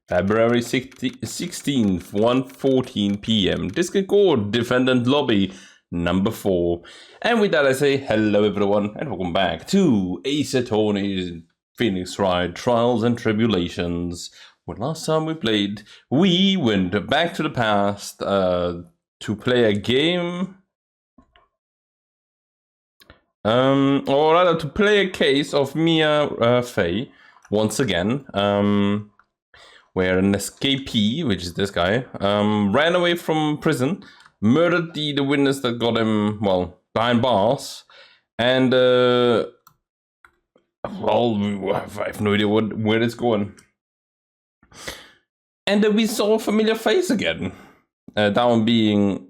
February 16th, 1:14 p.m. Discord Defendant Lobby number 4. And with that I say hello everyone and welcome back to Ace Attorney's Pheonix Wright Trials and Tribulations. When last time we played, we went back to the past to play a game. Or rather to play a case of Mia Fey once again. Where an escapee, which is this guy, ran away from prison, murdered the witness that got him, well, behind bars, and, well, I have no idea where it's going. And then we saw a familiar face again. That one being,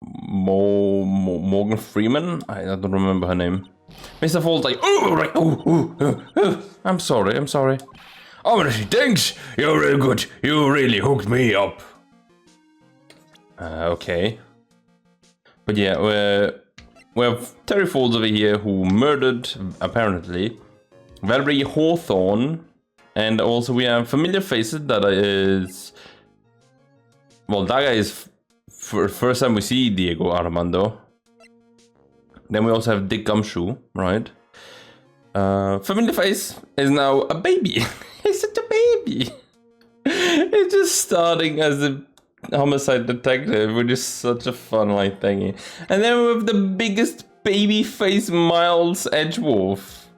Morgan Freeman? I don't remember her name. Mr. Fall's like, oh, right, oh, I'm sorry. Oh, thanks. You're real good. You really hooked me up. Okay. But yeah, we have Terry Falls over here who murdered, apparently, Valerie Hawthorne. And also we have familiar faces that is... Well, that guy is first time we see Diego Armando. Then we also have Dick Gumshoe, right? Familiar face is now a baby. He's such a baby. He's just starting as a homicide detective, which is such a fun like thingy. And then we have the biggest baby face, Miles Edgeworth.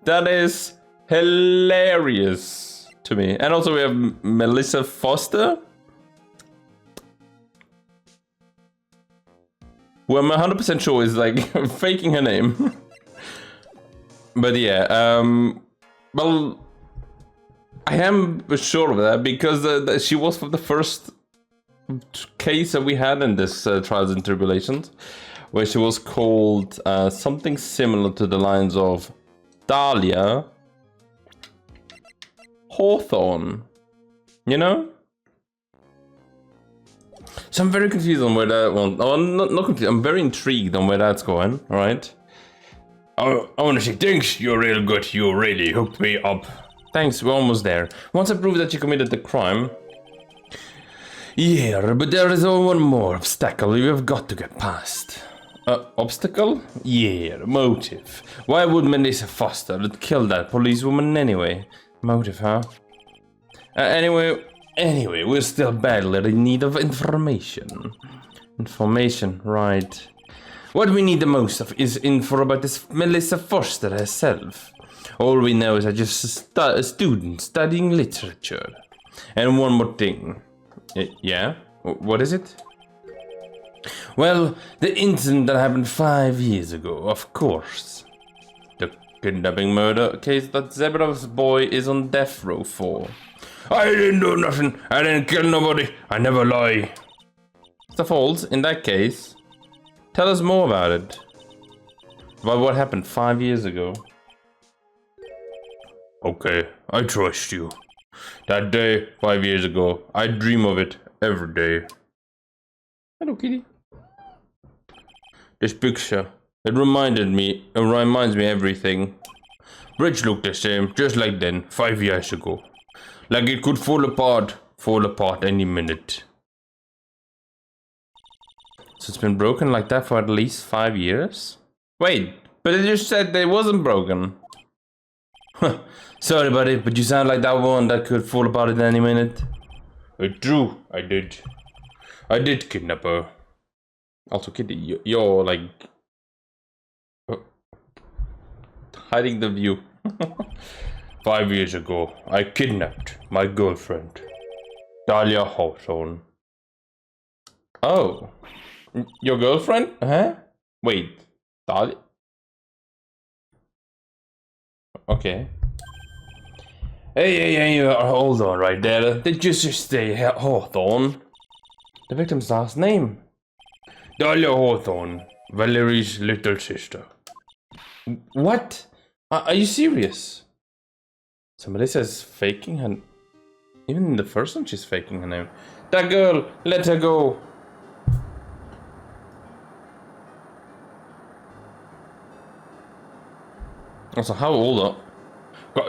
That is hilarious to me. And also we have Melissa Foster, who I'm 100% sure is like faking her name. But yeah, well, I am sure of that because she was from the first case that we had in this Trials and Tribulations, where she was called something similar to the lines of Dahlia Hawthorne, you know? So I'm very confused on where that one, oh, not confused, I'm very intrigued on where that's going, alright? Oh, I wanna say thanks, you're real good, you really hooked me up. Thanks, we're almost there. Once I prove that you committed the crime... Yeah, but there is one more obstacle we have got to get past. Obstacle? Yeah, motive. Why would Melissa Foster kill that policewoman anyway? Motive, huh? Anyway, we're still badly in need of information. Information, right. What we need the most of is info about this Melissa Foster herself. All we know is that just a student studying literature. And one more thing. Yeah? What is it? Well, the incident that happened 5 years ago, of course. The kidnapping murder case that Zebrov's boy is on death row for. I didn't do nothing. I didn't kill nobody. I never lie. Mr. Falls, in that case, tell us more about it. About what happened 5 years ago. Okay, I trust you. That day, 5 years ago, I dream of it every day. Hello, kitty. This picture, it reminds me everything. Bridge looked the same, just like then, 5 years ago. Like it could fall apart any minute. So it's been broken like that for at least 5 years? Wait, but it just said that it wasn't broken. Huh. Sorry buddy, but you sound like that one that could fall apart at any minute. It's true, I did kidnap her. Also kitty, you're like... hiding the view. 5 years ago, I kidnapped my girlfriend, Dahlia Hawthorne. Oh, your girlfriend? Huh? Wait, Dahlia? Okay. Hey, hold on right there. Did you just say Hawthorne? The victim's last name. Dahlia Hawthorne, Valerie's little sister. What? Are you serious? Somebody says faking her... Even in the first one she's faking her name. That girl, let her go. Also, how old are...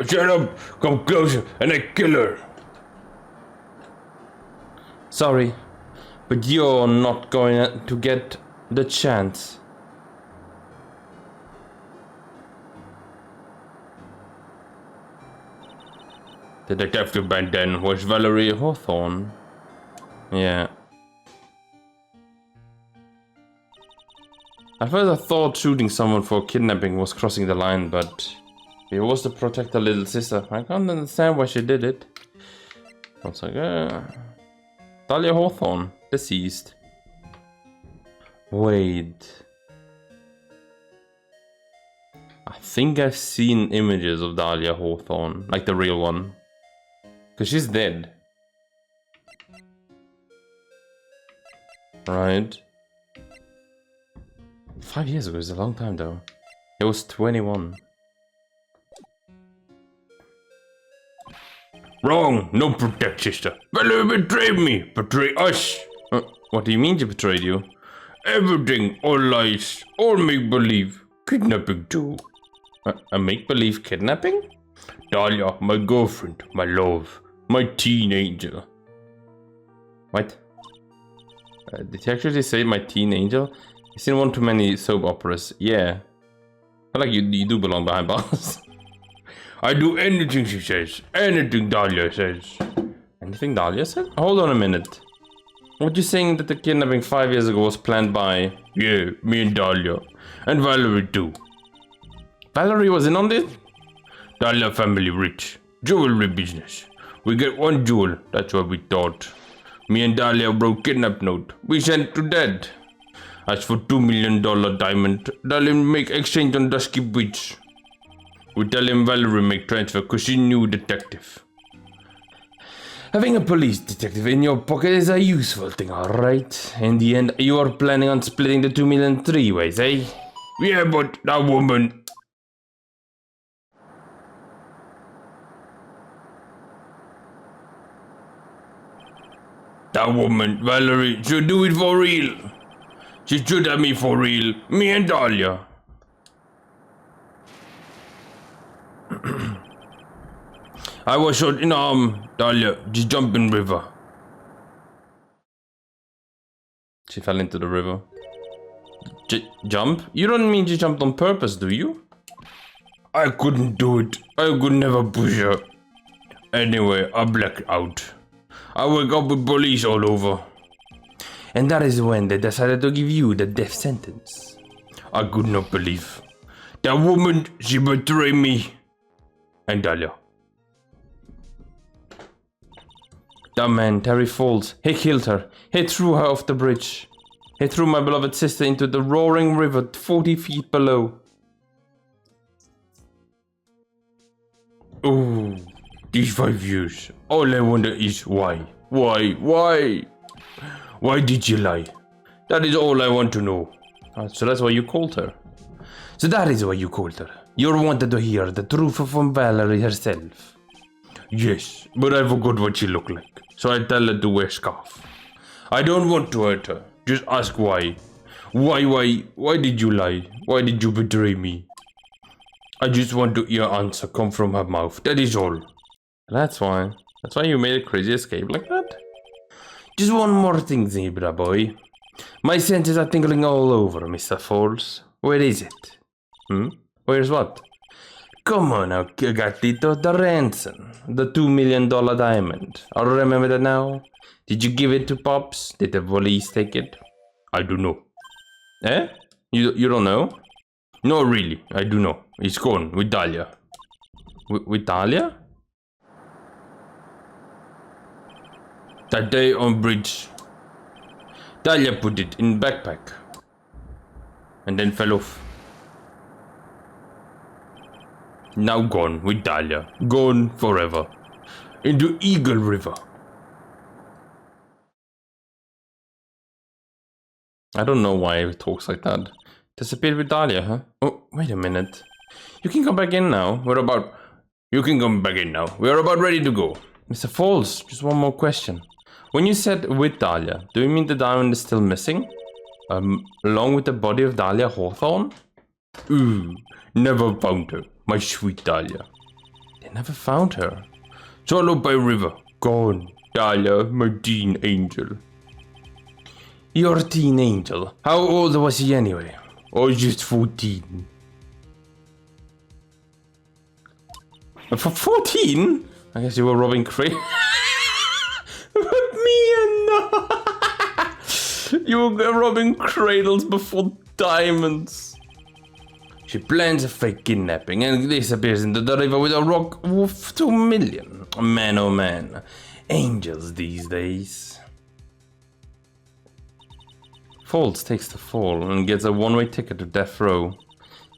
Shut up! Come closer and I kill her! Sorry, but you're not going to get the chance. The detective back then was Valerie Hawthorne. Yeah. At first I thought shooting someone for kidnapping was crossing the line, but it was to protect her little sister. I can't understand why she did it. I was like, Dahlia Hawthorne, deceased. Wait. I think I've seen images of Dahlia Hawthorne, like the real one. Because she's dead. Right. 5 years ago is a long time though. It was 21. Wrong! No protect, sister. Valerie betrayed me! Betray us! What do you mean she betrayed you? Everything, all lies, all make-believe. Kidnapping too. A make-believe kidnapping? Dahlia, my girlfriend, my love, my teen angel. What? Did he actually say my teen angel? You've seen one too many soap operas. Yeah. I feel like you do belong behind bars. I do anything she says. Anything Dahlia says. Anything Dahlia said? Hold on a minute. What you saying that the kidnapping 5 years ago was planned by... Yeah, me and Dahlia. And Valerie too. Valerie was in on this? Dahlia family rich. Jewelry business. We get one jewel. That's what we thought. Me and Dahlia broke kidnap note. We sent to dead. As for $2 million diamond, Dahlia make exchange on Dusky Beach. We tell him Valerie make transfer cause she knew detective. Having a police detective in your pocket is a useful thing, alright? In the end, you are planning on splitting the 2 million 3 ways, eh? Yeah, but that woman... That woman, Valerie, should do it for real. She should have me for real. Me and Dahlia. I was shot in the arm, Dahlia. Just jump in river. She fell into the river. Jump? You don't mean she jumped on purpose, do you? I couldn't do it. I could never push her. Anyway, I blacked out. I woke up with police all over. And that is when they decided to give you the death sentence. I could not believe. That woman, she betrayed me. And Dahlia. That man, Terry Falls, he killed her. He threw her off the bridge. He threw my beloved sister into the roaring river 40 feet below. Oh, these 5 years. All I wonder is why? Why? Why did you lie? That is all I want to know. So that's why you called her. So that is why you called her. You wanted to hear the truth from Valerie herself. Yes, but I forgot what she looked like. So I tell her to wear a scarf. I don't want to hurt her. Just ask why. Why did you lie? Why did you betray me? I just want to hear answer come from her mouth. That is all. That's why. That's why you made a crazy escape like that? Just one more thing, zebra boy. My senses are tingling all over, Mr. Falls. Where is it? Where's what? Come on now, gatito, the ransom. The $2 million diamond. I remember that now. Did you give it to Pops? Did the police take it? I don't know. Eh? You don't know? No, really, I do know. It's gone with Dahlia. With Dahlia? That day on bridge. Dahlia put it in backpack. And then fell off. Now gone with Dahlia. Gone forever. Into Eagle River. I don't know why he talks like that. Disappeared with Dahlia, huh? Oh, wait a minute. You can come back in now. You can come back in now. We're about ready to go. Mr. Falls, just one more question. When you said with Dahlia, do you mean the diamond is still missing? Along with the body of Dahlia Hawthorne? Ooh, never found her. My sweet Dahlia. They never found her. Swallowed by river. Gone. Dahlia, my teen angel. Your teen angel? How old was he anyway? Or just 14? For 14? I guess you were robbing cradles. Mia, no! You were robbing cradles before diamonds. She plans a fake kidnapping and disappears into the river with a rock worth 2 million. Man, oh man. Angels these days. Falls takes the fall and gets a one-way ticket to death row.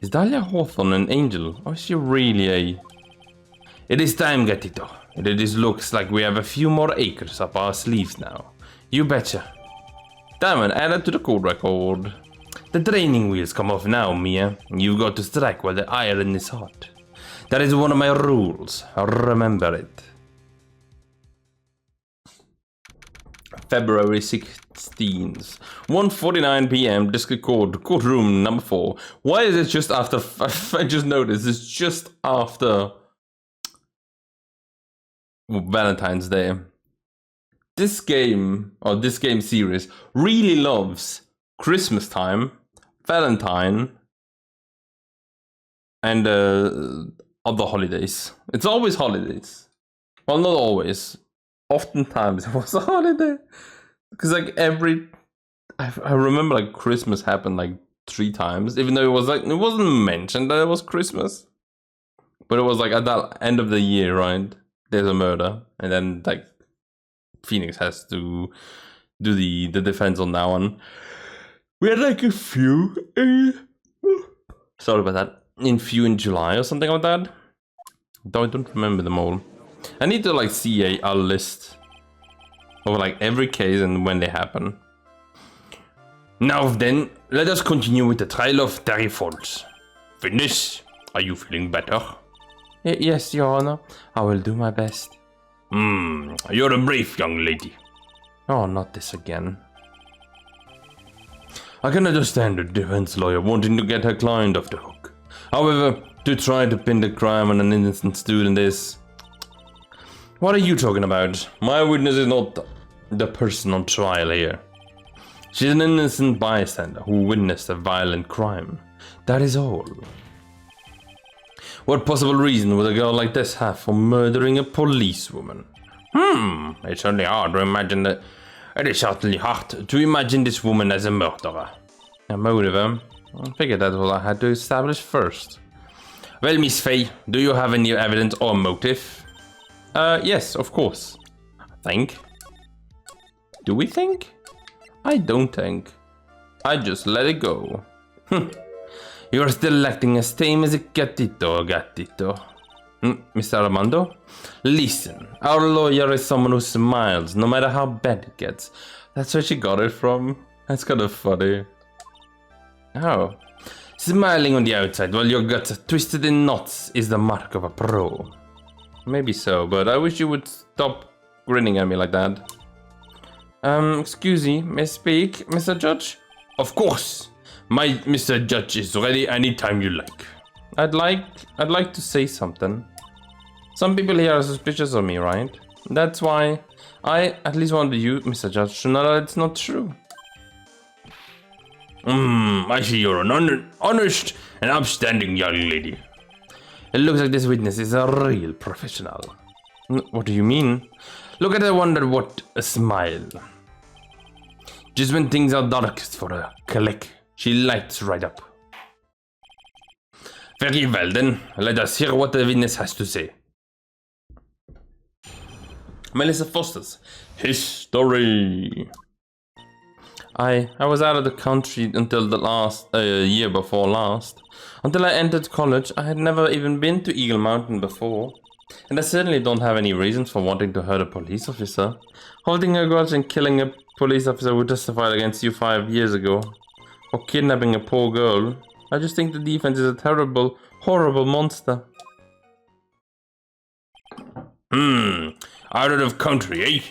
Is Dahlia Hawthorne an angel, or is she really a... It is time, Gatito. It looks like we have a few more acres up our sleeves now. You betcha. Diamond added to the code record. The training wheels come off now, Mia. You've got to strike while the iron is hot. That is one of my rules. Remember it. February 16th, 1:49 p.m. District Court, courtroom number 4. Why is it just after? I just noticed it's just after Valentine's Day. This game series really loves Christmas time, Valentine, and other holidays. It's always holidays. Well, not always. Oftentimes it was a holiday. Because like I remember like Christmas happened like 3 times, even though it wasn't mentioned that it was Christmas. But it was like at that end of the year, right? There's a murder, and then like Pheonix has to do the defense on that one. We had like a few. Sorry about that. In July or something like that. I don't remember them all. I need to like see a list of like every case and when they happen. Now then, let us continue with the trial of Terry Falls. Pheonix, are you feeling better? Yes, Your Honor. I will do my best. You're a brave young lady. Oh, not this again. I can understand a defense lawyer wanting to get her client off the hook. However, to try to pin the crime on an innocent student is... What are you talking about? My witness is not the person on trial here. She's an innocent bystander who witnessed a violent crime. That is all. What possible reason would a girl like this have for murdering a policewoman? It's certainly hard to imagine that. It is certainly hard to imagine this woman as a murderer. A motive, I figured that's what I had to establish first. Well, Miss Faye, do you have any evidence or motive? Yes, of course. Think? Do we think? I don't think. I just let it go. You're still acting as tame as a gatito. Mr. Armando? Listen, our lawyer is someone who smiles no matter how bad it gets. That's where she got it from. That's kind of funny. Oh. Smiling on the outside while your guts are twisted in knots is the mark of a pro. Maybe so, but I wish you would stop grinning at me like that. Excuse me, may I speak, Mr. Judge? Of course! My Mr. Judge is ready anytime you like. I'd like to say something. Some people here are suspicious of me, right? That's why I at least wanted you, Mr. Judge, to know that it's not true. I see you're an honest and upstanding young lady. It looks like this witness is a real professional. What do you mean? Look at her, wonder what a smile. Just when things are darkest for her, click, she lights right up. Very well then, let us hear what the witness has to say. Melissa Foster's history. I was out of the country until the last year before last. Until I entered college, I had never even been to Eagle Mountain before. And I certainly don't have any reasons for wanting to hurt a police officer. Holding a grudge and killing a police officer who testified against you 5 years ago. Or kidnapping a poor girl. I just think the defense is a terrible, horrible monster. Out of country, eh?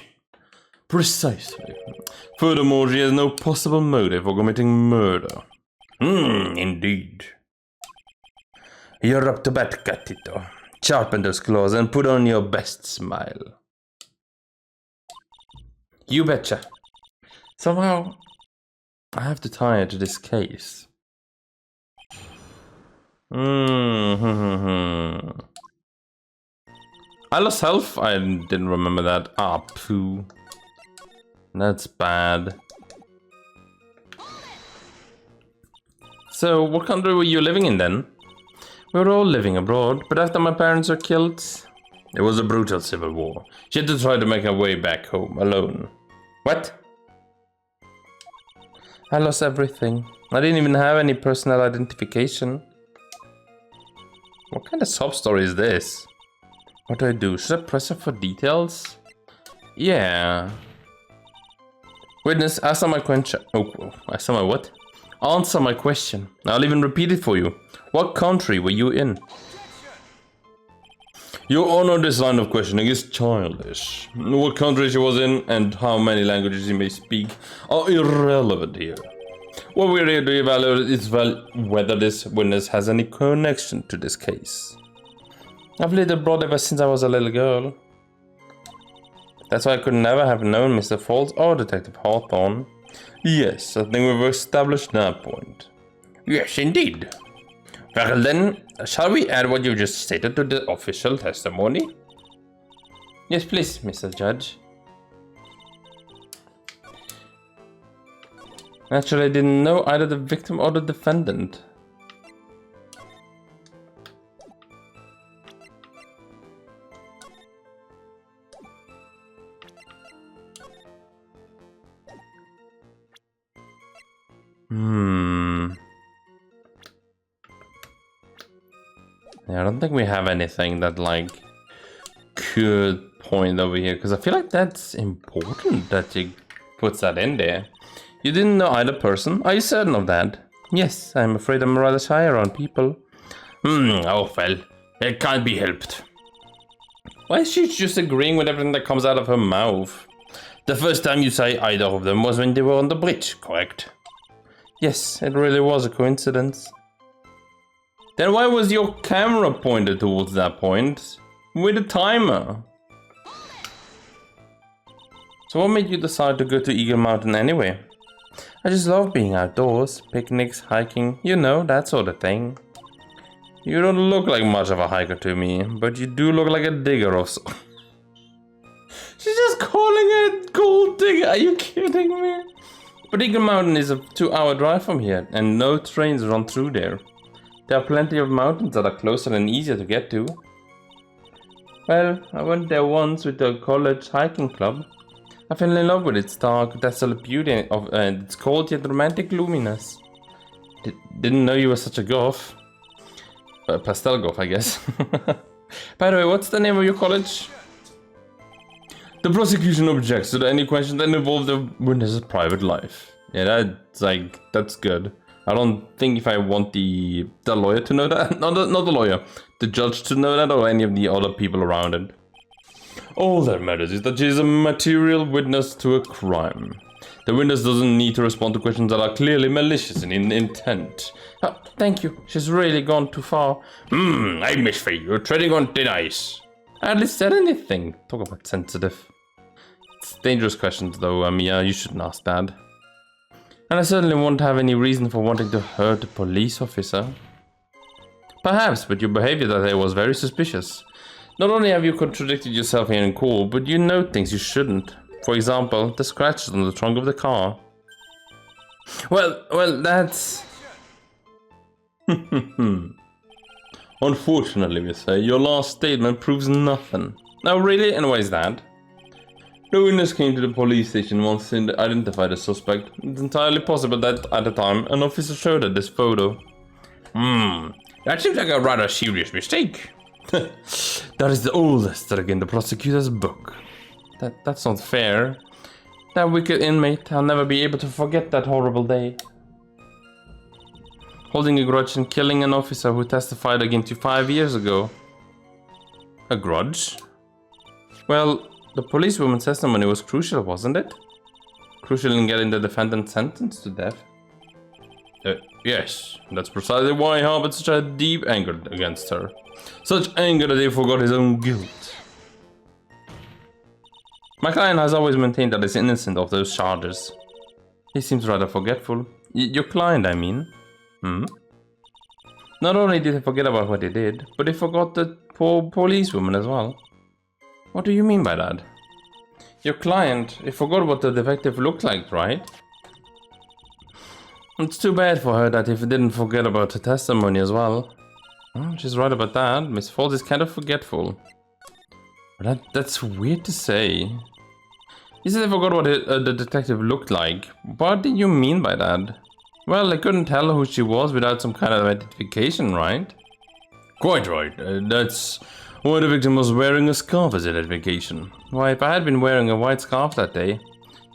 Precisely. Furthermore, she has no possible motive for committing murder. Indeed. You're up to bat, Gatito. Sharpen those claws and put on your best smile. You betcha. Somehow, I have to tie it to this case. I lost health? I didn't remember that. Ah, poo. That's bad. So, what country were you living in then? We were all living abroad, but after my parents were killed, it was a brutal civil war. She had to try to make her way back home, alone. What? I lost everything. I didn't even have any personal identification. What kind of sob story is this? What do I do? Should I press up for details? Yeah. Witness, answer my question. Oh, answer my what? Answer my question. I'll even repeat it for you. What country were you in? Your honor, this line of questioning is childish. What country she was in and how many languages she may speak are irrelevant here. What we're here to evaluate is whether this witness has any connection to this case. I've lived abroad ever since I was a little girl. That's why I could never have known Mr. Falls or Detective Hawthorne. Yes, I think we've established that point. Yes, indeed. Well then, shall we add what you just stated to the official testimony? Yes, please, Mr. Judge. Actually, I didn't know either the victim or the defendant. Yeah, I don't think we have anything that, like, could point over here, because I feel like that's important that you puts that in there. You didn't know either person? Are you certain of that? Yes, I'm afraid I'm rather shy around people. Oh well, it can't be helped. Why is she just agreeing with everything that comes out of her mouth? The first time you say either of them was when they were on the bridge, correct? Yes, it really was a coincidence. Then why was your camera pointed towards that point? With a timer? So what made you decide to go to Eagle Mountain anyway? I just love being outdoors, picnics, hiking, you know, that sort of thing. You don't look like much of a hiker to me, but you do look like a digger or so. She's just calling it a gold digger, are you kidding me? But Eagle Mountain is a 2-hour drive from here, and no trains run through there. There are plenty of mountains that are closer and easier to get to. Well, I went there once with the college hiking club. I fell in love with its dark, desolate beauty and its cold yet romantic gloominess. Didn't know you were such a goth. Pastel goth, I guess. By the way, what's the name of your college? The prosecution objects to any question that involve the witness's private life. Yeah, that's good. I don't think if I want the lawyer to know that, not the lawyer, the judge to know that, or any of the other people around it. All that matters is that she is a material witness to a crime. The witness doesn't need to respond to questions that are clearly malicious in intent. Thank you, she's really gone too far. I misfear, you're treading on thin ice. I hardly said anything. Talk about sensitive. It's dangerous questions though, Mia, you shouldn't ask that. And I certainly won't have any reason for wanting to hurt a police officer. Perhaps, but your behavior that day was very suspicious. Not only have you contradicted yourself here in court, but you know things you shouldn't. For example, the scratches on the trunk of the car. Well, that's... Unfortunately, we say, your last statement proves nothing. Now really, and why is that? No witness came to the police station once to identify the suspect. It's entirely possible that, at the time, an officer showed her this photo. That seems like a rather serious mistake. That is the oldest trick in the prosecutor's book. That's not fair. That wicked inmate, I'll never be able to forget that horrible day. Holding a grudge and killing an officer who testified against you 5 years ago. A grudge? Well, the policewoman's testimony was crucial, wasn't it? Crucial in getting the defendant sentenced to death. Yes, that's precisely why he harbored such a deep anger against her. Such anger that he forgot his own guilt. My client has always maintained that he's innocent of those charges. He seems rather forgetful. Your client, I mean. Hmm? Not only did he forget about what he did, but he forgot the poor policewoman as well. What do you mean by that? Your client, he forgot what the detective looked like, right? It's too bad for her that he didn't forget about her testimony as well. Oh, she's right about that. Miss Falls is kind of forgetful. But that's weird to say. You said I forgot what the detective looked like. What did you mean by that? Well, I couldn't tell who she was without some kind of identification, right? Quite right. That's why the victim was wearing a scarf as identification. Why, if I had been wearing a white scarf that day,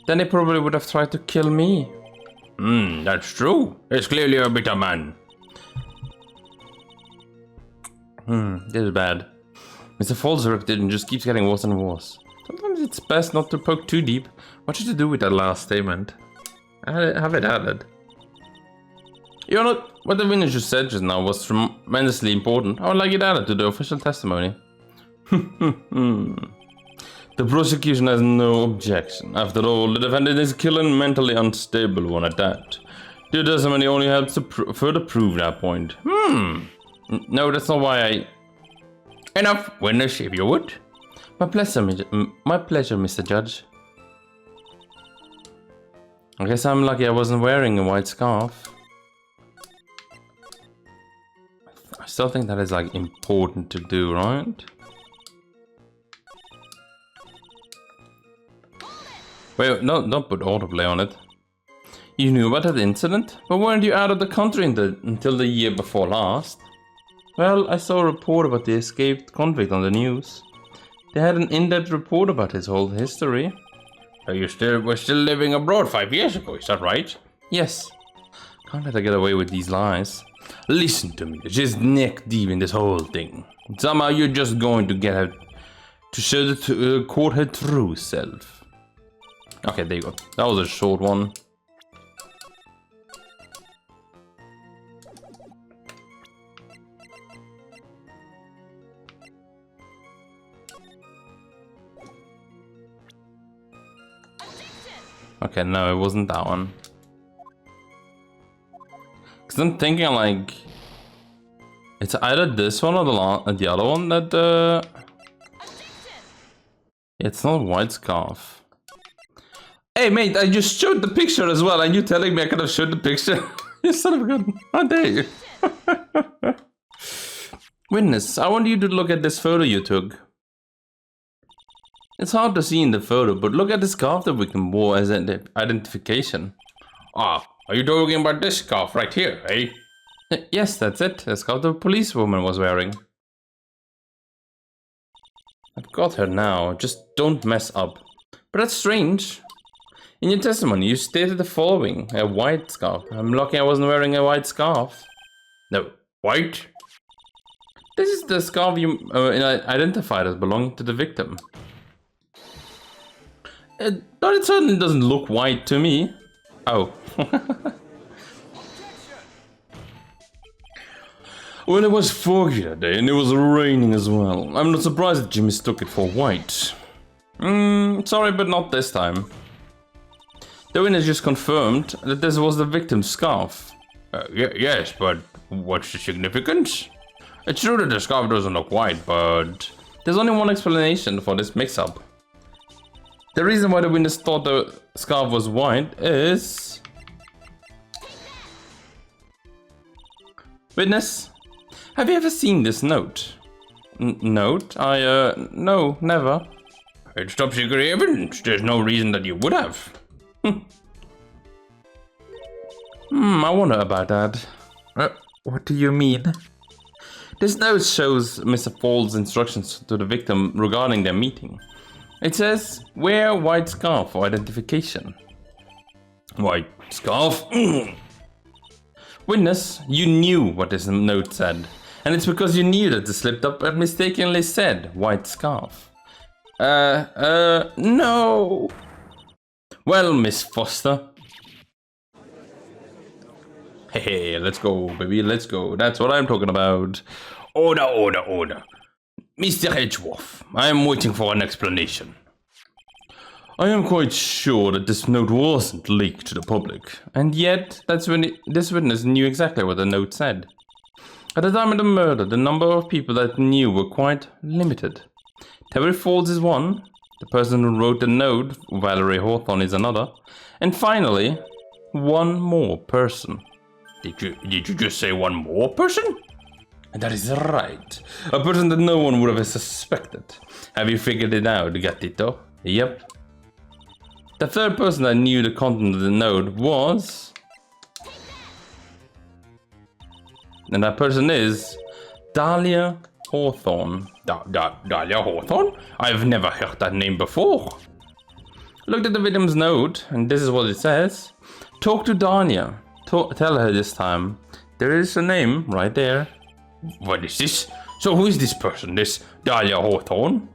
then he probably would have tried to kill me. That's true. He's clearly a bitter man. This is bad. Mr. Falls' reputation just keeps getting worse and worse. Sometimes it's best not to poke too deep. What should you do with that last statement? Have it added. You know, what the witness just said just now was tremendously important. I would like it added to the official testimony. The prosecution has no objection. After all, the defendant is a killing mentally unstable one at that. The testimony only helps to further prove that point. No, that's not why I... Enough, witness, if you would. My pleasure, Mr. Judge. I guess I'm lucky I wasn't wearing a white scarf. I still think that is like important to do, right? Wait, no, don't put autoplay on it. You knew about that incident? But weren't you out of the country until the year before last? Well, I saw a report about the escaped convict on the news. They had an in-depth report about his whole history. We're still living abroad 5 years ago, is that right? Yes. Can't let her get away with these lies. Listen to me, she's neck deep in this whole thing. Somehow you're just going to get her to show the court her true self. Okay, there you go. That was a short one. Okay, no, it wasn't that one. Cause I'm thinking like it's either this one or the other one that it's not white scarf. Hey mate, I just showed the picture as well, and you telling me I could have showed the picture? You son of a gun! How dare you? Witness, I want you to look at this photo you took. It's hard to see in the photo, but look at the scarf the victim wore as an identification. Ah, are you talking about this scarf right here, eh? Yes, that's it. The scarf the policewoman was wearing. I've got her now. Just don't mess up. But that's strange. In your testimony, you stated the following. A white scarf. I'm lucky I wasn't wearing a white scarf. No, white? This is the scarf you identified as belonging to the victim. But it certainly doesn't look white to me. Oh. Well, it was foggy that day and it was raining as well. I'm not surprised that you mistook it for white. Sorry, but not this time. The witness just confirmed that this was the victim's scarf. Yes, but what's the significance? It's true that the scarf doesn't look white, but there's only one explanation for this mix-up. The reason why the witness thought the scarf was white is... Witness, have you ever seen this note? Note? No, never. It's top secret evidence. There's no reason that you would have. I wonder about that. What do you mean? This note shows Mr. Fall's instructions to the victim regarding their meeting. It says, wear white scarf for identification. White scarf? Witness, you knew what this note said. And it's because you knew that it slipped up and mistakenly said white scarf. No. Well, Miss Foster. Hey, let's go, baby, let's go. That's what I'm talking about. Order, order, order. Mr. Edgeworth, I am waiting for an explanation. I am quite sure that this note wasn't leaked to the public, and yet that's when this witness knew exactly what the note said. At the time of the murder, the number of people that knew were quite limited. Terry Falls is one, the person who wrote the note, Valerie Hawthorne, is another, and finally, one more person. Did you just say one more person? That is right. A person that no one would have suspected. Have you figured it out, Gatito? Yep. The third person that knew the content of the note was... And that person is... Dahlia Hawthorne. Dahlia Hawthorne? I've never heard that name before. Looked at the victim's note, and this is what it says. Talk to Dahlia. Tell her this time. There is a name right there. What is this? So who is this person? This Dahlia Hawthorne?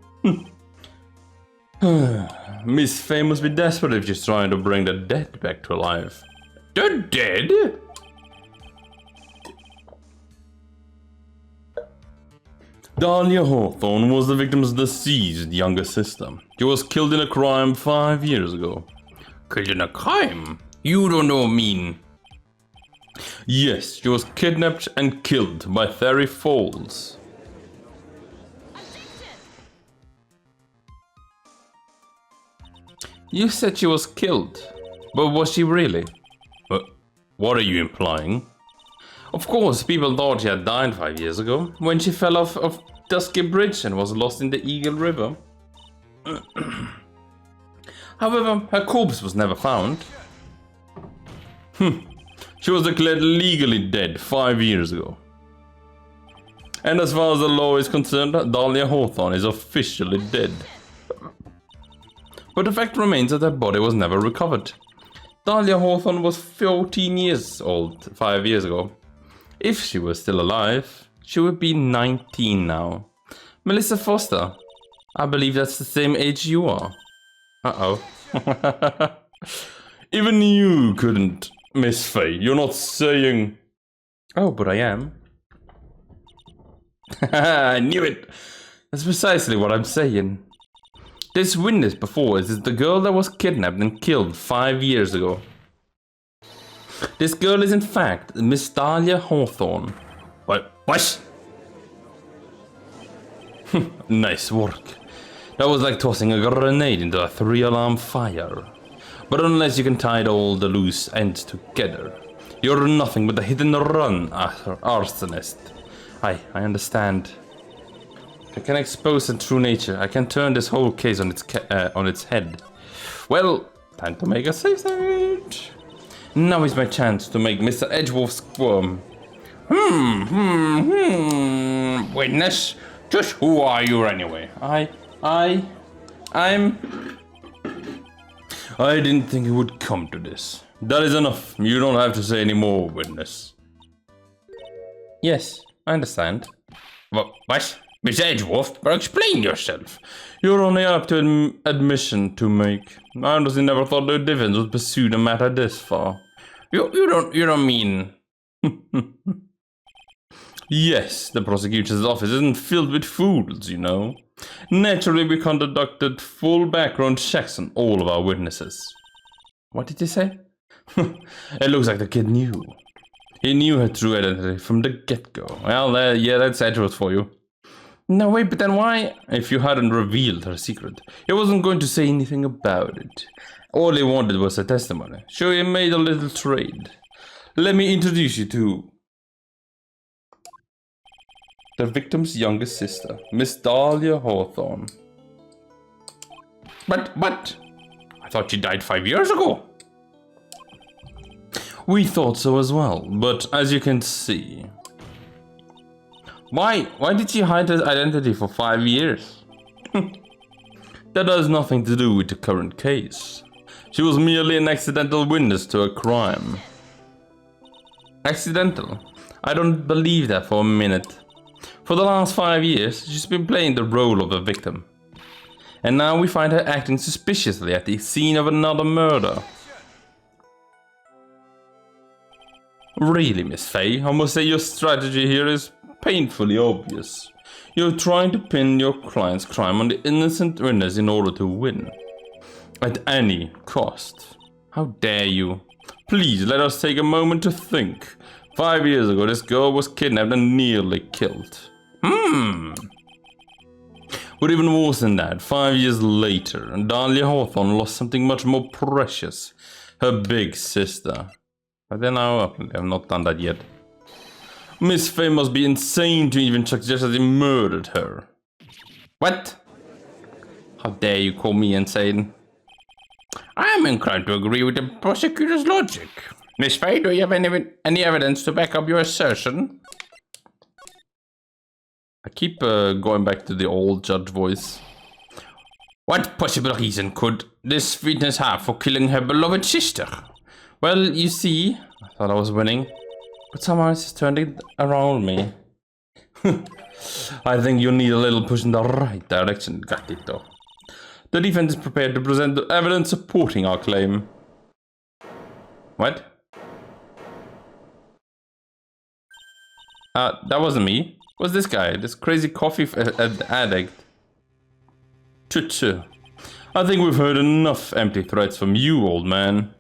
Miss Faye must be desperate if she's trying to bring the dead back to life. The dead? Dahlia Hawthorne was the victim's deceased younger sister. She was killed in a crime 5 years ago. Killed in a crime? You don't mean... Yes, she was kidnapped and killed by Terry Falls. You said she was killed, but was she really? What are you implying? Of course, people thought she had died 5 years ago, when she fell off of Dusky Bridge and was lost in the Eagle River. However, her corpse was never found. She was declared legally dead 5 years ago. And as far as the law is concerned, Dahlia Hawthorne is officially dead. But the fact remains that her body was never recovered. Dahlia Hawthorne was 14 years old 5 years ago. If she was still alive, she would be 19 now. Melissa Foster, I believe that's the same age you are. Uh-oh. Even you couldn't, Miss Faye. You're not saying... Oh, but I am. I knew it. That's precisely what I'm saying. This witness before us is the girl that was kidnapped and killed 5 years ago. This girl is in fact Miss Dahlia Hawthorne. What? Nice work. That was like tossing a grenade into a 3-alarm fire. But unless you can tie all the loose ends together, you're nothing but a hit-and-run arsonist. I understand. I can expose the true nature. I can turn this whole case on its head. Well, time to make a safe side. Now is my chance to make Mr. Edgeworth squirm. Witness, just who are you anyway? I didn't think it would come to this. That is enough. You don't have to say any more, witness. Yes, I understand. What? Miss Edgeworth, explain yourself. You're only up to admission to make. I honestly never thought the defense would pursue the matter this far. You don't mean... Yes, the prosecutor's office isn't filled with fools, you know. Naturally, we conducted full background checks on all of our witnesses. What did you say? It looks like the kid knew. He knew her true identity from the get-go. Well, yeah, that's Edgeworth for you. No, wait, but then why? If you hadn't revealed her secret, he wasn't going to say anything about it. All he wanted was a testimony. So he made a little trade. Let me introduce you to... the victim's youngest sister, Miss Dahlia Hawthorne. But... I thought she died 5 years ago. We thought so as well, but as you can see... Why did she hide her identity for 5 years? That has nothing to do with the current case. She was merely an accidental witness to a crime. Accidental? I don't believe that for a minute. For the last 5 years, she's been playing the role of a victim. And now we find her acting suspiciously at the scene of another murder. Really, Miss Faye, I must say your strategy here is painfully obvious. You're trying to pin your client's crime on the innocent witness in order to win. At any cost. How dare you? Please, let us take a moment to think. 5 years ago, this girl was kidnapped and nearly killed. But even worse than that, 5 years later, Dahlia Hawthorne lost something much more precious. Her big sister. But then I have not done that yet. Miss Faye must be insane to even suggest that he murdered her. What? How dare you call me insane? I am inclined to agree with the prosecutor's logic. Miss Faye, do you have any evidence to back up your assertion? I keep going back to the old judge voice. What possible reason could this witness have for killing her beloved sister? Well, you see, I thought I was winning, but somehow it's turned it around me. I think you need a little push in the right direction. Got it though. The defense is prepared to present the evidence supporting our claim. What? That wasn't me. What's this guy? This crazy coffee addict. Choo-choo. I think we've heard enough empty threats from you, old man.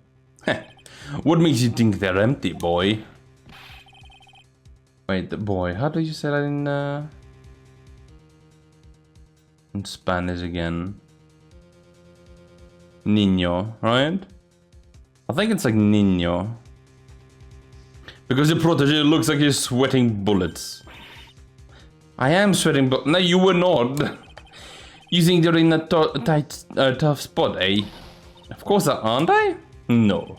What makes you think they're empty, boy? Wait, the boy. How do you say that in Spanish again? Niño, right? I think it's like niño. Because your protege looks like he's sweating bullets. I am sweating bullets. No, you were not. You think you're in a tough spot, eh? Of course, aren't I? No.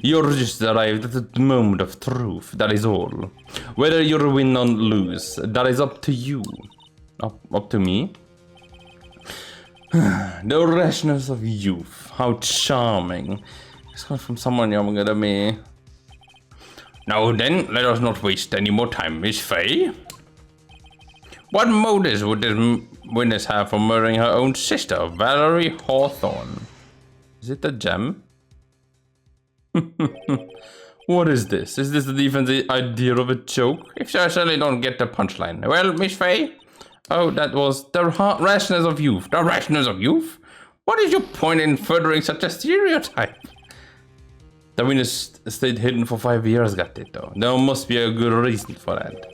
You're just arrived at the moment of truth, that is all. Whether you win or lose, that is up to you. Up to me? The rashness of youth. How charming. It's coming from someone younger than me. Now then, let us not waste any more time, Miss Faye. What motives would this witness have for murdering her own sister, Valerie Hawthorne? Is it a gem? What is this? Is this the defense's idea of a joke? If so, I certainly don't get the punchline. Well, Miss Faye? Oh, that was the rashness of youth. The rashness of youth? What is your point in furthering such a stereotype? The witness stayed hidden for 5 years, got it though. There must be a good reason for that.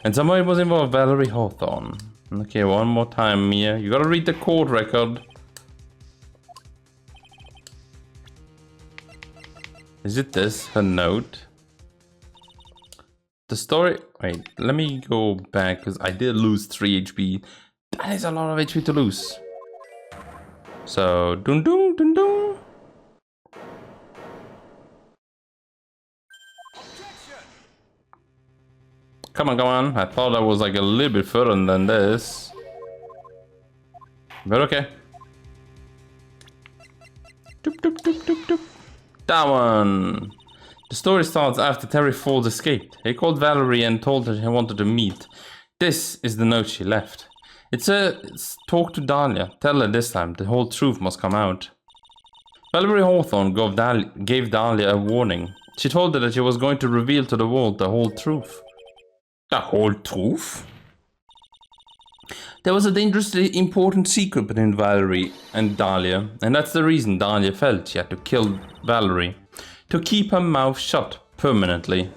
And somebody was involved, Valerie Hawthorne. Okay, one more time, Mia. You gotta read the court record. Is it this? Her note? The story... Wait, let me go back, because I did lose 3 HP. That is a lot of HP to lose. So, dun dun dun dun. Come on, come on. I thought I was like a little bit further than this. But okay. Doop, doop, doop, doop, doop. That one. The story starts after Terry Falls escaped. He called Valerie and told her he wanted to meet. This is the note she left. It's talk to Dahlia. Tell her this time the whole truth must come out. Valerie Hawthorne gave Dahlia a warning. She told her that she was going to reveal to the world the whole truth. The whole truth? There was a dangerously important secret between Valerie and Dahlia, and that's the reason Dahlia felt she had to kill Valerie. To keep her mouth shut permanently.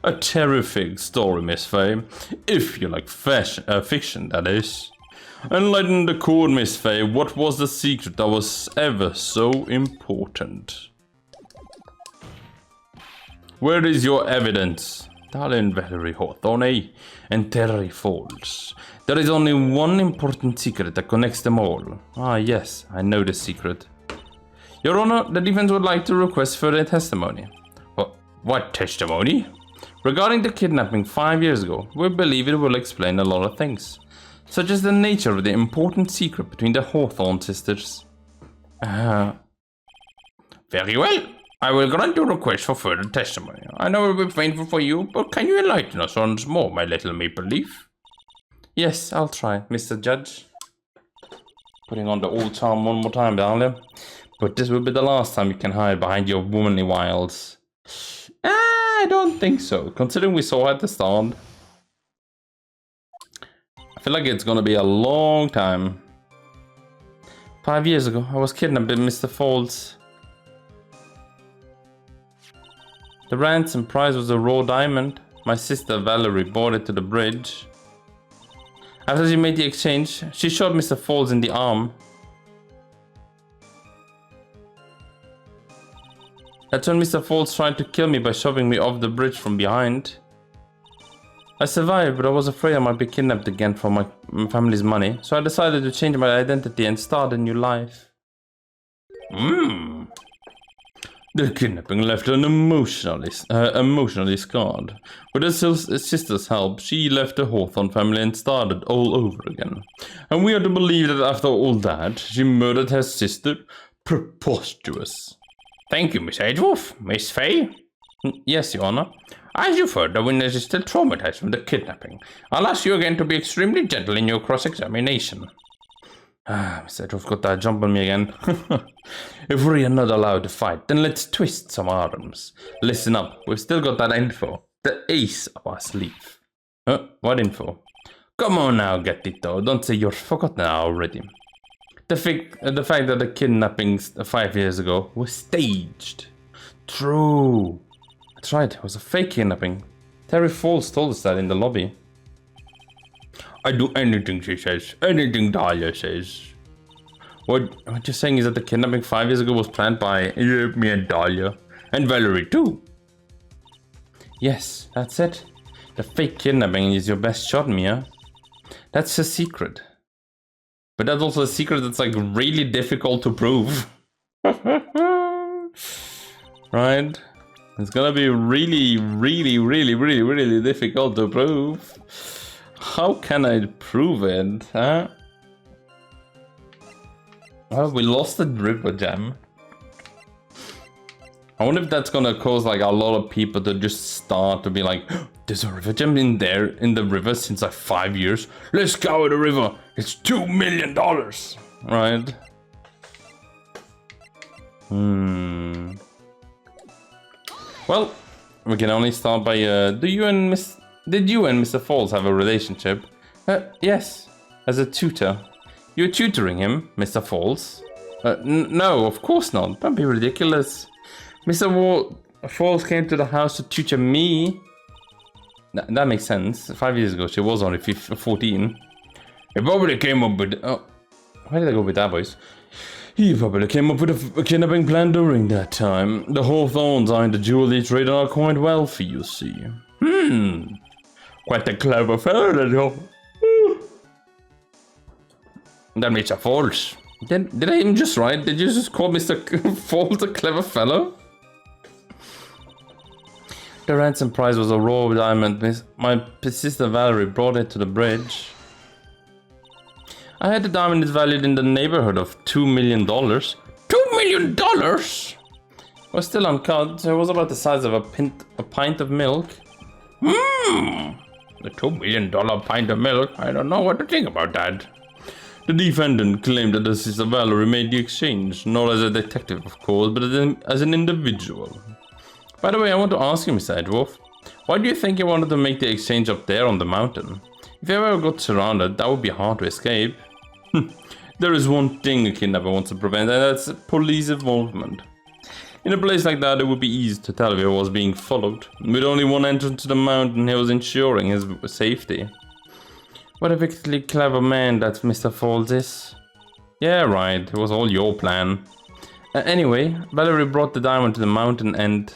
A terrific story, Miss Faye. If you like fiction, that is. Enlighten the court, Miss Faye. What was the secret that was ever so important? Where is your evidence? Dahlia and Valerie Hawthorne, and Terry Falls. There is only one important secret that connects them all. Ah, yes, I know the secret. Your Honor, the defense would like to request further testimony. What testimony? Regarding the kidnapping 5 years ago, we believe it will explain a lot of things, such as the nature of the important secret between the Hawthorne sisters. Very well. I will grant your request for further testimony. I know it will be painful for you, but can you enlighten us once more, my little maple leaf? Yes, I'll try, Mr. Judge. Putting on the old charm one more time, Dahlia. But this will be the last time you can hide behind your womanly wiles. I don't think so, considering we saw at the start. I feel like it's gonna be a long time. 5 years ago, I was kidnapped by Mr. Falls. The ransom prize was a raw diamond. My sister Valerie brought it to the bridge. After she made the exchange, she shot Mr. Falls in the arm. That's when Mr. Falls tried to kill me by shoving me off the bridge from behind. I survived, but I was afraid I might be kidnapped again for my family's money, so I decided to change my identity and start a new life. The kidnapping left her emotionally scarred. With her sister's help, she left the Hawthorne family and started all over again. And we are to believe that after all that, she murdered her sister? Preposterous. Thank you, Miss Edgeworth. Miss Faye? Yes, Your Honor. As you've heard, the witness is still traumatized from the kidnapping. I'll ask you again to be extremely gentle in your cross-examination. Miss Edgeworth got that jump on me again. If we are not allowed to fight, then let's twist some arms. Listen up, we've still got that info. The ace up our sleeve. What info? Come on now, get it though. Don't say you're forgotten already. The fact that the kidnapping 5 years ago was staged. True. That's right, it was a fake kidnapping. Terry Falls told us that in the lobby. I do anything she says. Anything Dahlia says. What you're saying is that the kidnapping 5 years ago was planned by me and Dahlia. And Valerie too. Yes, that's it. The fake kidnapping is your best shot, Mia. That's a secret. But that's also a secret that's like really difficult to prove. Right? It's gonna be really difficult to prove. How can I prove it, huh? Well, we lost the river gem. I wonder if that's gonna cause like a lot of people to just start to be like, there's a river gem in there in the river since like 5 years. Let's scour the river. It's $2 million, right? Well, we can only start by did you and Mr. Falls have a relationship? Yes, as a tutor. You're tutoring him, Mr. Falls? No, of course not. Don't be ridiculous. Mr. Falls came to the house to tutor me. That makes sense. 5 years ago, she was only 14. He probably came up with... Oh, why did I go with that voice? He probably came up with a kidnapping plan during that time. The Hawthorns are in the jewelry trade and are quite wealthy, you see. Quite a clever fellow, that you. That Mr. Falls. Did I even just write? Did you just call Mr. Falls a clever fellow? The ransom prize was a raw diamond. My sister Valerie brought it to the bridge. I heard the diamond is valued in the neighborhood of $2 million. $2 million? Was still uncut, so it was about the size of a pint of milk. The $2 million pint of milk? I don't know what to think about that. The defendant claimed that the sister Valerie made the exchange, not as a detective, of course, but as an individual. By the way, I want to ask you, Mr. Edgeworth, why do you think you wanted to make the exchange up there on the mountain? If you ever got surrounded, that would be hard to escape. There is one thing a kidnapper wants to prevent, and that's police involvement. In a place like that, it would be easy to tell if he was being followed. With only one entrance to the mountain, he was ensuring his safety. What a viciously clever man that Mr. Falls is. Yeah, right, it was all your plan. Anyway, Valerie brought the diamond to the mountain and...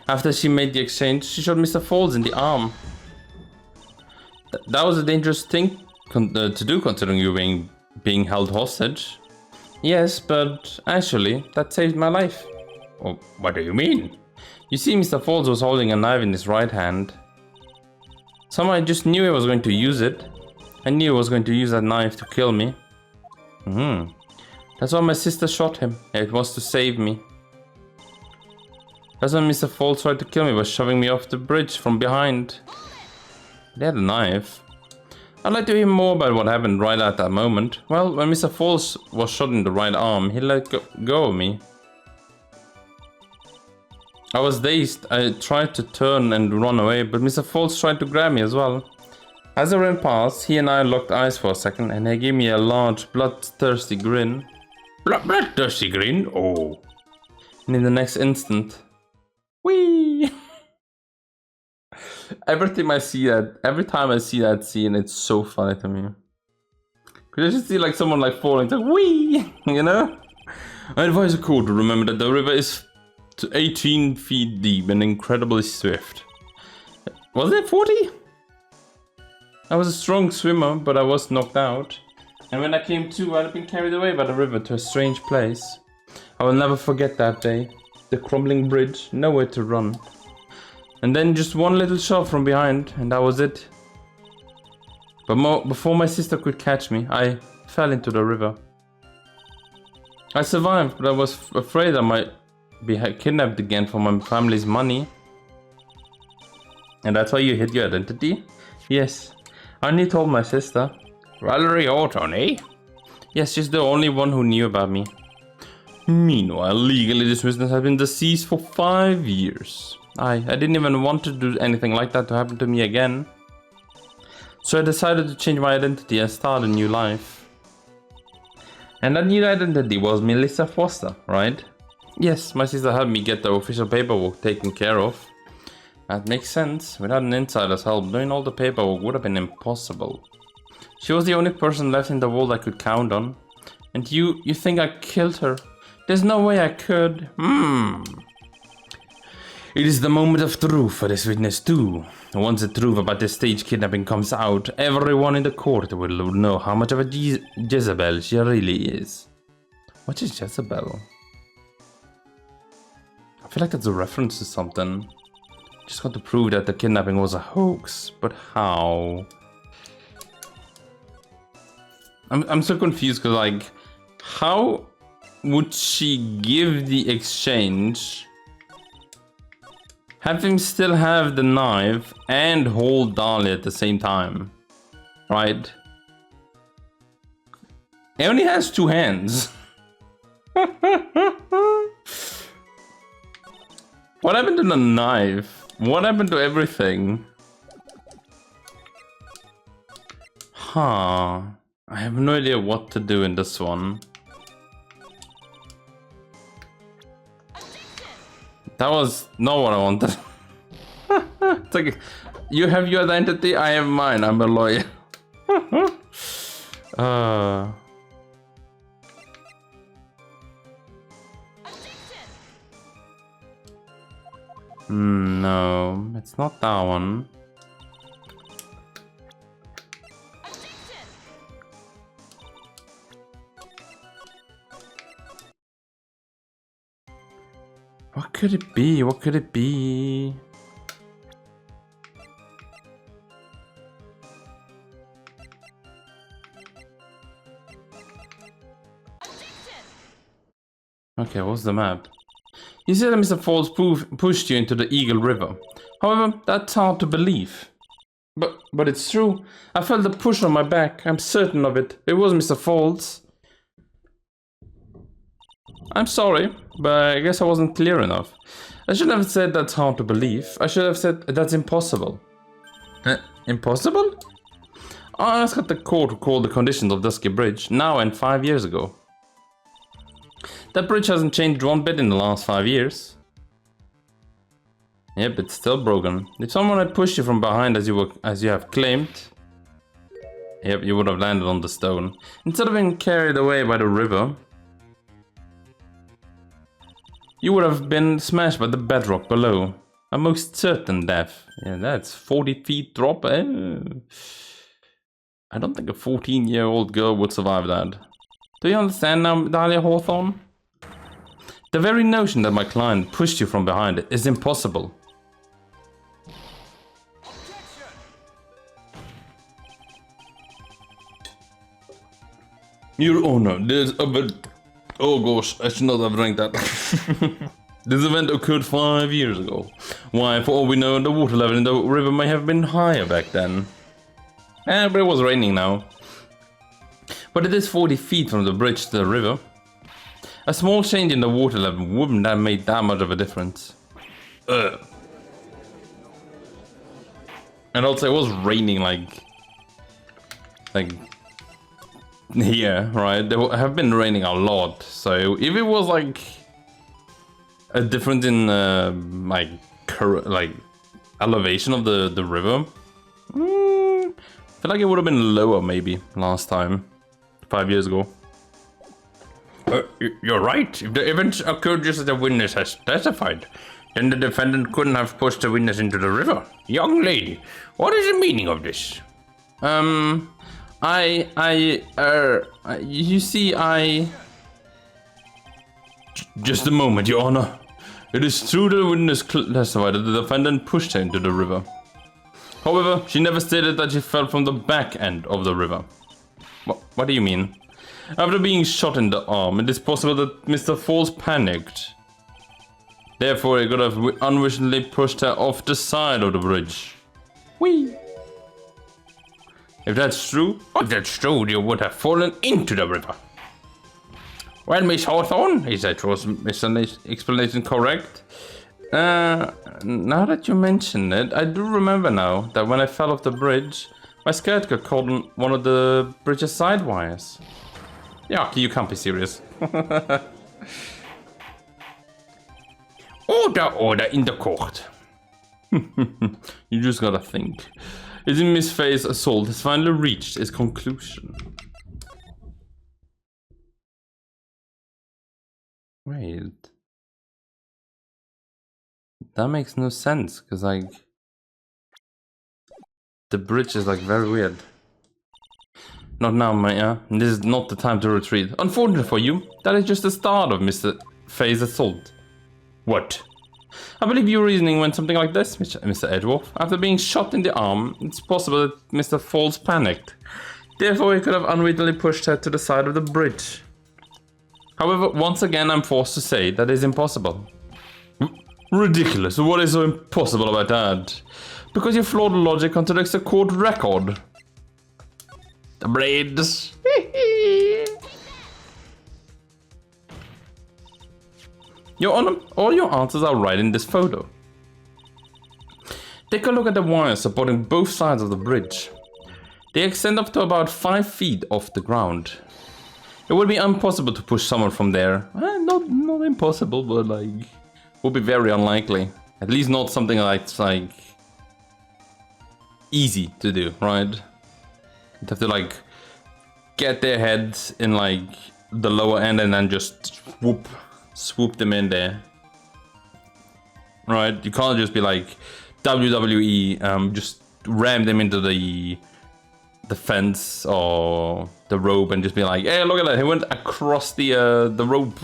After she made the exchange, she shot Mr. Falls in the arm. That was a dangerous thing to do, considering you being held hostage. Yes, but actually, that saved my life. Oh, what do you mean? You see, Mr. Falls was holding a knife in his right hand. Somehow I just knew he was going to use it. I knew he was going to use that knife to kill me. That's why my sister shot him. It was to save me. That's when Mr. Falls tried to kill me by shoving me off the bridge from behind. They had a knife. I'd like to hear more about what happened right at that moment. Well, when Mr. Falls was shot in the right arm, he let go of me. I was dazed. I tried to turn and run away, but Mr. Falls tried to grab me as well. As I ran past, he and I locked eyes for a second, and he gave me a large, bloodthirsty grin. Bloodthirsty grin? Oh. And in the next instant, whee! Every time I see that scene, it's so funny to me. Could you just see like someone like falling, it's like whee, you know? I advise a crew to remember that the river is 18 feet deep and incredibly swift. Was it 40? I was a strong swimmer, but I was knocked out. And when I came to, I'd been carried away by the river to a strange place. I will never forget that day. The crumbling bridge, nowhere to run. And then just one little shove from behind, and that was it. But before my sister could catch me, I fell into the river. I survived, but I was afraid I might be kidnapped again for my family's money. And that's why you hid your identity? Yes. I only told my sister. Valerie Orton, eh? Yes, she's the only one who knew about me. Meanwhile, legally this business has been deceased for 5 years. I didn't even want to do anything like that to happen to me again. So I decided to change my identity and start a new life. And that new identity was Melissa Foster, right? Yes, my sister helped me get the official paperwork taken care of. That makes sense. Without an insider's help, doing all the paperwork would have been impossible. She was the only person left in the world I could count on. And you think I killed her? There's no way I could. It is the moment of truth for this witness too. Once the truth about this stage kidnapping comes out, everyone in the court will know how much of a Jezebel she really is. What is Jezebel? I feel like that's a reference to something. Just got to prove that the kidnapping was a hoax, but how? I'm so confused because like, how would she give the exchange, have him still have the knife and hold Dahlia at the same time, right? He only has 2 hands. What happened to the knife? What happened to everything? Huh. I have no idea what to do in this one. That was not what I wanted. It's like, you have your identity, I have mine, I'm a lawyer. No, it's not that one. What could it be? What could it be? Okay, what's the map? You said that Mr. Falls pushed you into the Eagle River. However, that's hard to believe. But it's true. I felt the push on my back. I'm certain of it. It was Mr. Falls. I'm sorry, but I guess I wasn't clear enough. I shouldn't have said that's hard to believe. I should have said that's impossible. Impossible? I asked the court to call the conditions of Dusky Bridge now and 5 years ago. That bridge hasn't changed one bit in the last 5 years. Yep, it's still broken. If someone had pushed you from behind as you have claimed, yep, you would have landed on the stone. Instead of being carried away by the river, you would have been smashed by the bedrock below. A most certain death. Yeah, that's 40 feet drop. I don't think a 14-year-old girl would survive that. Do you understand now, Dahlia Hawthorne? The very notion that my client pushed you from behind is impossible. Your Honor, there's a bit... Oh gosh, I should not have drank that. This event occurred 5 years ago. Why, for all we know, the water level in the river may have been higher back then. But it was raining now. But it is 40 feet from the bridge to the river. A small change in the water level wouldn't have made that much of a difference. And also it was raining like like here, right? There have been raining a lot, so if it was like a difference in like elevation of the river, I feel like it would have been lower maybe last time, 5 years ago. You're right. If the event occurred just as the witness has testified, then the defendant couldn't have pushed the witness into the river. Young lady, what is the meaning of this? You see, Just a moment, Your Honor. It is true that the witness testified that the defendant pushed her into the river. However, she never stated that she fell from the back end of the river. What do you mean? After being shot in the arm, it is possible that Mr. Falls panicked. Therefore, he could have unwittingly pushed her off the side of the bridge. Whee! If that's true, you would have fallen into the river. Well, Miss Hawthorne, is that was Mr. explanation correct? Now that you mention it, I do remember now that when I fell off the bridge, my skirt got caught on one of the bridge's side wires. Yeah, you can't be serious. Order in the court. You just gotta think. Isn't Miss Faye's assault has finally reached its conclusion? Wait. That makes no sense, because like the bridge is like very weird. Not now, Maya. This is not the time to retreat. Unfortunately for you, that is just the start of Mr. Faye's assault. What? I believe your reasoning went something like this, Mr. Edgeworth. After being shot in the arm, it's possible that Mr. Falls panicked. Therefore, he could have unwittingly pushed her to the side of the bridge. However, once again, I'm forced to say that is impossible. Ridiculous. What is so impossible about that? Because your flawed logic contradicts the court record. The blades. Your Honor, all your answers are right in this photo. Take a look at the wires supporting both sides of the bridge. They extend up to about 5 feet off the ground. It would be impossible to push someone from there. Not impossible, but like would be very unlikely. At least not something that's like easy to do, right? You'd have to like get their heads in like the lower end and then just swoop them in there. Right? You can't just be like WWE, just ram them into the fence or the rope and just be like, hey, look at that, he went across the rope.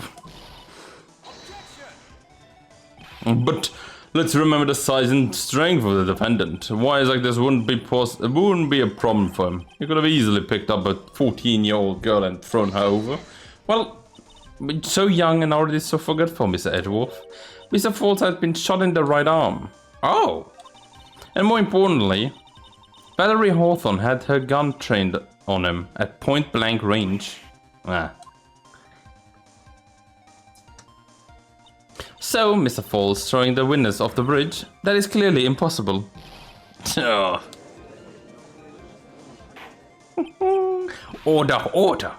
But let's remember the size and strength of the defendant. Wires like this wouldn't be a problem for him. He could have easily picked up a 14-year-old girl and thrown her over. Well, so young and already so forgetful, Mr. Edgeworth. Mr. Falls has been shot in the right arm. Oh! And more importantly, Valerie Hawthorne had her gun trained on him at point-blank range. So, Mr. Falls throwing the witness off the bridge, that is clearly impossible. Order!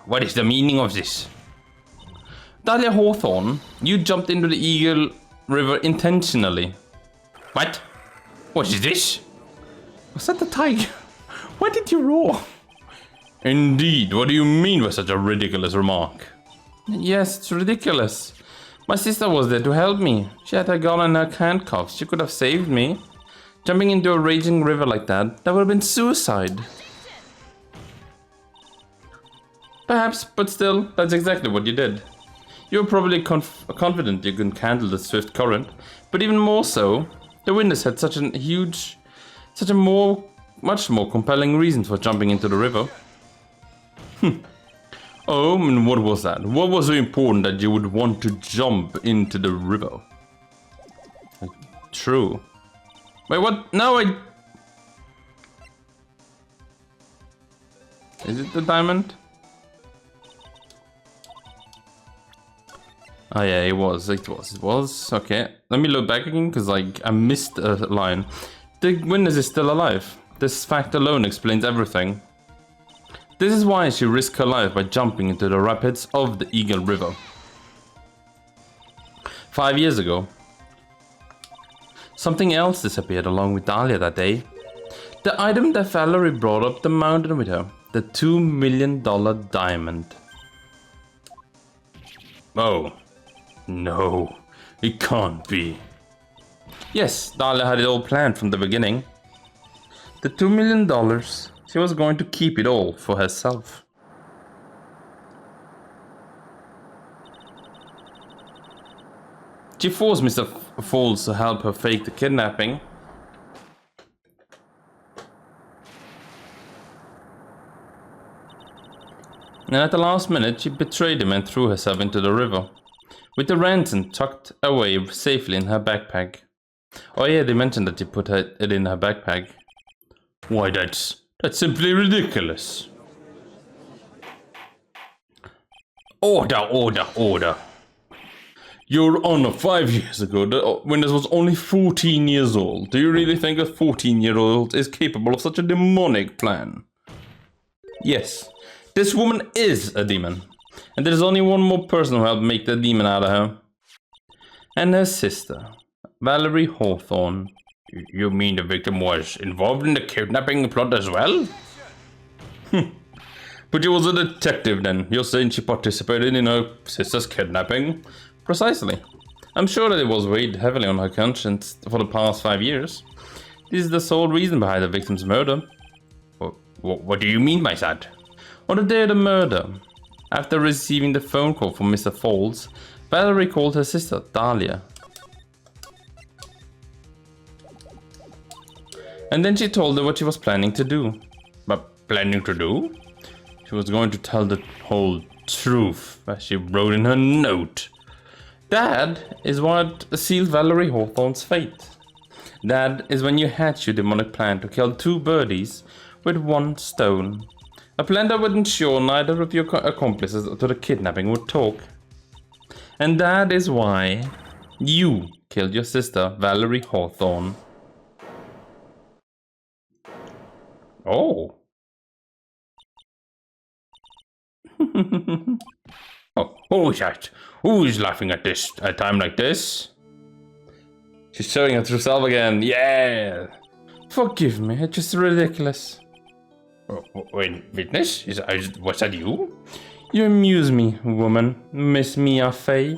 What is the meaning of this? Dahlia Hawthorne, you jumped into the Eagle River intentionally. What? What is this? Was that the tiger? Why did you roar? Indeed, what do you mean by such a ridiculous remark? Yes, it's ridiculous. My sister was there to help me. She had her gun and her handcuffs. She could have saved me. Jumping into a raging river like that would have been suicide. Perhaps, but still, that's exactly what you did. You were probably confident you could handle the swift current, but even more so, the witness had such a much more compelling reason for jumping into the river. Oh, and what was that? What was so important that you would want to jump into the river? True. Wait, what? No, Is it the diamond? Oh yeah, it was. Okay, let me look back again, because like I missed a line. The witness is still alive. This fact alone explains everything. This is why she risked her life by jumping into the rapids of the Eagle River. 5 years ago, something else disappeared along with Dahlia that day. The item that Valerie brought up the mountain with her. The $2 million diamond. Oh, no, it can't be. Yes, Dahlia had it all planned from the beginning. The $2 million, she was going to keep it all for herself. She forced Mr. Falls to help her fake the kidnapping. And at the last minute, she betrayed him and threw herself into the river, with the ransom tucked away safely in her backpack. Oh yeah, they mentioned that she put it in her backpack. Why, that's simply ridiculous. Order, order, order. Your Honor, 5 years ago, when this was only 14 years old, do you really think a 14-year-old is capable of such a demonic plan? Yes, this woman is a demon, and there is only one more person who helped make the demon out of her. And her sister, Valerie Hawthorne. You mean the victim was involved in the kidnapping plot as well? But she was a detective then. You're saying she participated in her sister's kidnapping? Precisely. I'm sure that it was weighed heavily on her conscience for the past 5 years. This is the sole reason behind the victim's murder. What do you mean by that? On the day of the murder, after receiving the phone call from Mr. Falls, Valerie called her sister, Dahlia. And then she told her what she was planning to do. But planning to do? She was going to tell the whole truth, as she wrote in her note. That is what sealed Valerie Hawthorne's fate. That is when you hatch your demonic plan to kill 2 birdies with 1 stone. A plan that would ensure neither of your accomplices to the kidnapping would talk. And that is why you killed your sister, Valerie Hawthorne. Oh. Oh, who is that? Who is laughing at this at a time like this? She's showing herself again. Yeah. Forgive me, it's just ridiculous. Wait, witness? Was that you? You amuse me, woman, Miss Mia Fey.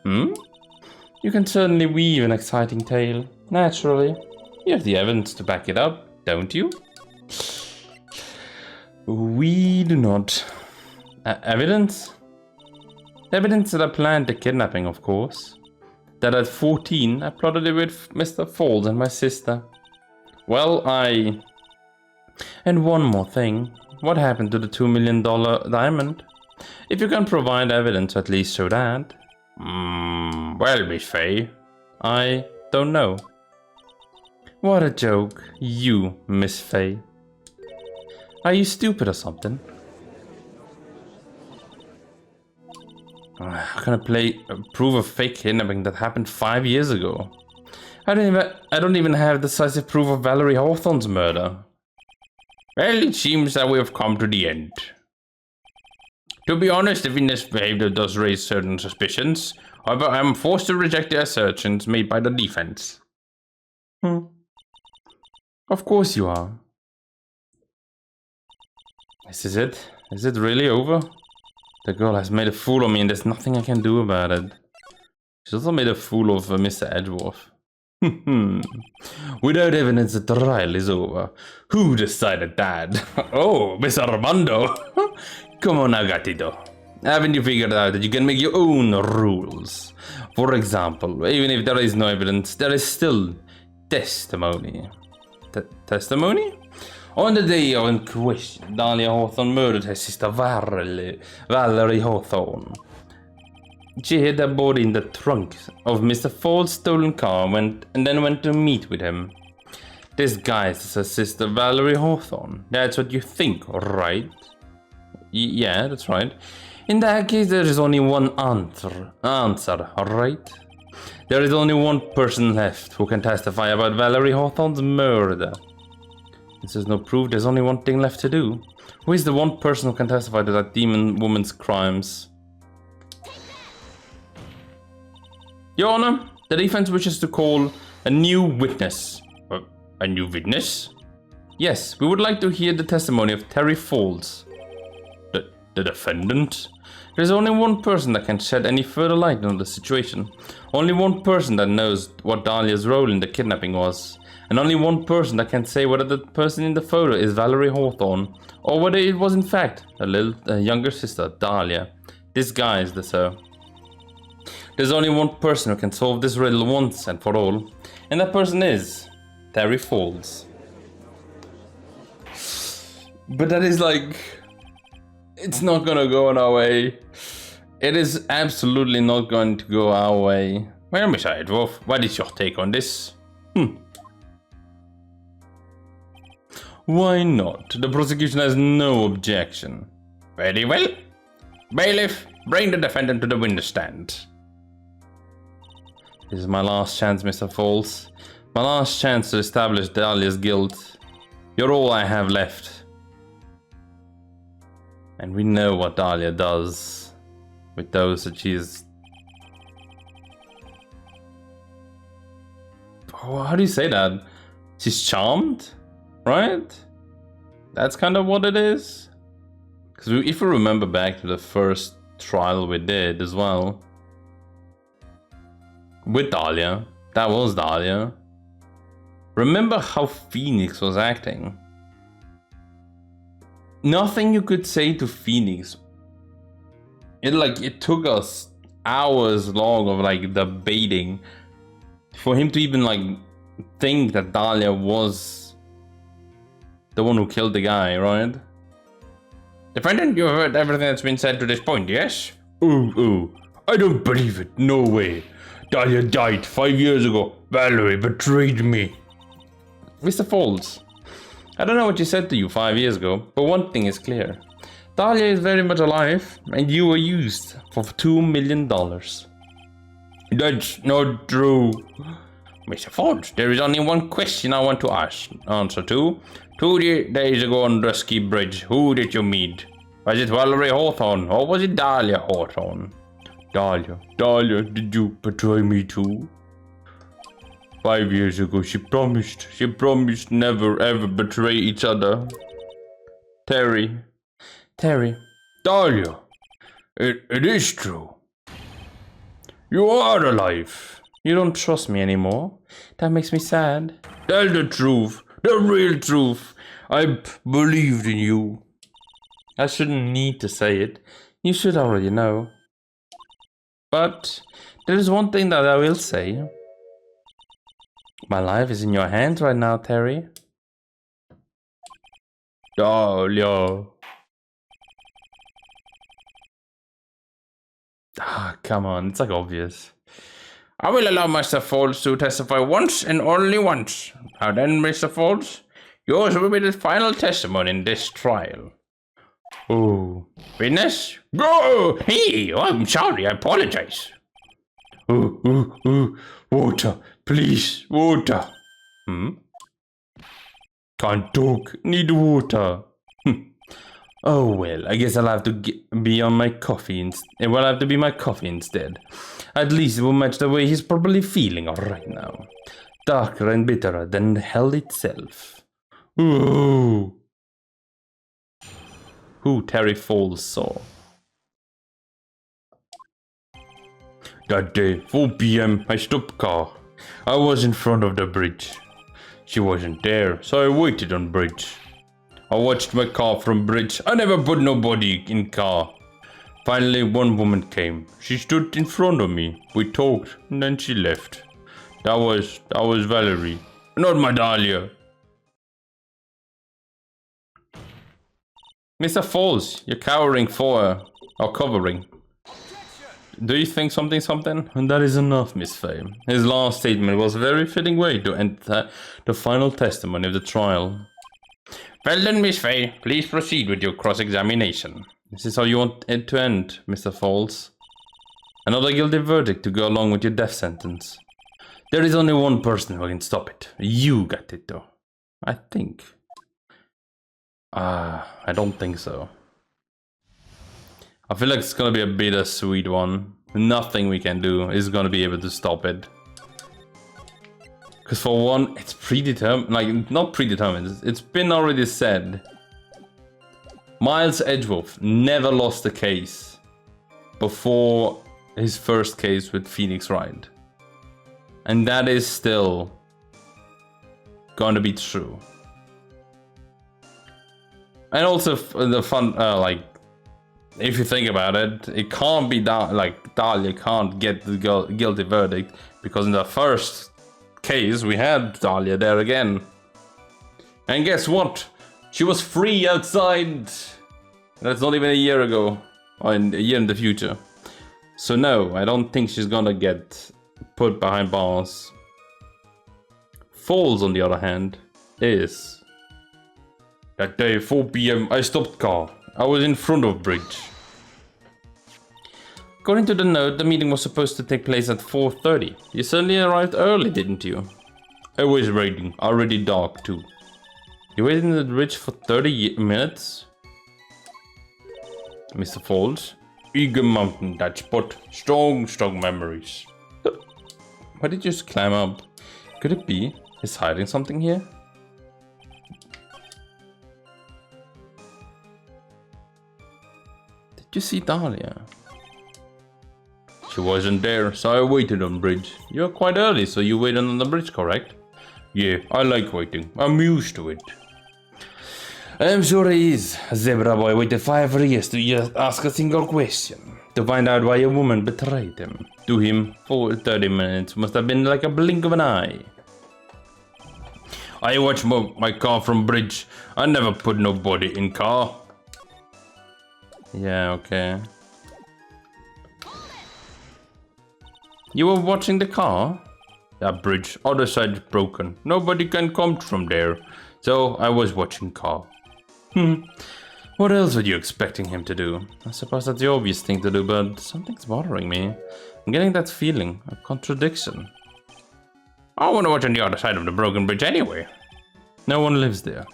You can certainly weave an exciting tale. Naturally. You have the evidence to back it up, don't you? We do not. Evidence? Evidence that I planned the kidnapping, of course. That at 14, I plotted it with Mr. Falls and my sister. Well, And one more thing. What happened to the $2 million diamond? If you can provide evidence to at least show that. Well, Miss Fay, I don't know. What a joke, you, Miss Fay. Are you stupid or something? How can I prove a fake kidnapping that happened 5 years ago? I don't even have decisive proof of Valerie Hawthorne's murder. Well, it seems that we have come to the end. To be honest, the witness behavior does raise certain suspicions. However, I am forced to reject the assertions made by the defense. Of course you are. This is it? Is it really over? The girl has made a fool of me and there's nothing I can do about it. She's also made a fool of Mr. Edgeworth. Without evidence, the trial is over. Who decided that? Oh, Mr. Armando. Come on now, gatito. Haven't you figured out that you can make your own rules? For example, even if there is no evidence, there is still testimony. Testimony? On the day of in question, Dahlia Hawthorne murdered her sister Valerie Hawthorne. She hid her body in the trunk of Mr. Ford's stolen car and then went to meet with him. Disguised as her sister Valerie Hawthorne. That's what you think, right? Yeah, that's right. In that case, there is only one answer, right? There is only one person left who can testify about Valerie Hawthorne's murder. Since there's no proof, there's only one thing left to do. Who is the one person who can testify to that demon woman's crimes? Your Honor, the defense wishes to call a new witness. A new witness? Yes, we would like to hear the testimony of Terry Falls. The defendant? There is only one person that can shed any further light on the situation. Only one person that knows what Dahlia's role in the kidnapping was. And only one person that can say whether the person in the photo is Valerie Hawthorne, or whether it was in fact a younger sister, Dahlia, disguised as her. There's only one person who can solve this riddle once and for all, and that person is Terry Falls. But that is like... It's not gonna go on our way. It is absolutely not going to go our way. Well, Mr. Edgeworth, what is your take on this? Why not? The prosecution has no objection. Very well. Bailiff, bring the defendant to the witness stand. This is my last chance, Mr. Falls. My last chance to establish Dahlia's guilt. You're all I have left. And we know what Dahlia does with those that she's... Oh, how do you say that? She's charmed, right? That's kind of what it is. Because if we remember back to the first trial we did as well. With Dahlia. That was Dahlia. Remember how Pheonix was acting. Nothing you could say to Pheonix. It took us hours long of like debating for him to even like think that Dahlia was the one who killed the guy, right? Defendant, you heard everything that's been said to this point, yes? Ooh, I don't believe it. No way. Dahlia died 5 years ago. Valerie betrayed me. Mr. Falls, I don't know what she said to you 5 years ago, but one thing is clear. Dahlia is very much alive, and you were used for $2 million. That's not true. Mr. Falls, there is only one question I want to answer to. 2 days ago on Dusky Bridge, who did you meet? Was it Valerie Hawthorne, or was it Dahlia Hawthorne? Dahlia, did you betray me too? 5 years ago, she promised never ever betray each other. Terry. Dahlia, it is true. You are alive. You don't trust me anymore. That makes me sad. Tell the truth, the real truth. I believed in you. I shouldn't need to say it. You should already know. But there is one thing that I will say. My life is in your hands right now, Terry. Dahlia. Ah, come on, it's like obvious. I will allow Mr. Falls to testify once and only once. Now then, Mr. Falls, yours will be the final testimony in this trial. Oh. Witness? Go! Hey, I'm sorry, I apologize. Water, please, water. Can't talk, need water. Oh well, I guess I'll have to be on my coffee I'll have to be my coffee instead. At least it will match the way he's probably feeling right now. Darker and bitterer than hell itself. Ooh. Who Terry Falls saw. That day, 4 PM, I stopped car. I was in front of the bridge. She wasn't there, so I waited on bridge. I watched my car from bridge. I never put nobody in car. Finally, one woman came. She stood in front of me. We talked, and then she left. That was Valerie, not my Dahlia. Mr. Falls, you're cowering for her, or covering. Do you think something? And that is enough, Miss Faye. His last statement was a very fitting way to end the final testimony of the trial. Well then, Miss Faye, please proceed with your cross-examination. This is how you want it to end, Mr. Falls. Another guilty verdict to go along with your death sentence. There is only one person who can stop it. You got it, though. I think. I don't think so. I feel like it's gonna be a bittersweet one. Nothing we can do is gonna be able to stop it. Because for one, it's predetermined, like, not predetermined, it's been already said. Miles Edgeworth never lost a case before his first case with Pheonix Wright. And that is still gonna be true. And also the fun, like, if you think about it, it can't be like Dahlia can't get the guilty verdict because in the first case we had Dahlia there again. And guess what? She was free outside. That's not even a year ago, or a year in the future. So no, I don't think she's gonna get put behind bars. Falls, on the other hand, is that day 4 PM I stopped car. I was in front of bridge. According to the note, the meeting was supposed to take place at 4:30. You certainly arrived early, didn't you? I was waiting, already dark too. You waited in the bridge for 30 minutes? Mr. Falls? Eager mountain, that spot. Strong memories. Why did you just climb up? Could it be he's hiding something here? Did you see Dahlia? She wasn't there, so I waited on bridge. You're quite early, so you waited on the bridge, correct? Yeah, I like waiting. I'm used to it. I'm sure he is. Zebra boy waited 5 years to just ask a single question. To find out why a woman betrayed him. To him, for 30 minutes must have been like a blink of an eye. I watch my car from bridge. I never put nobody in car. Yeah, okay. You were watching the car? That bridge, other side broken. Nobody can come from there. So I was watching car. What else were you expecting him to do? I suppose that's the obvious thing to do, but something's bothering me. I'm getting that feeling, a contradiction. I want to watch on the other side of the broken bridge anyway. No one lives there.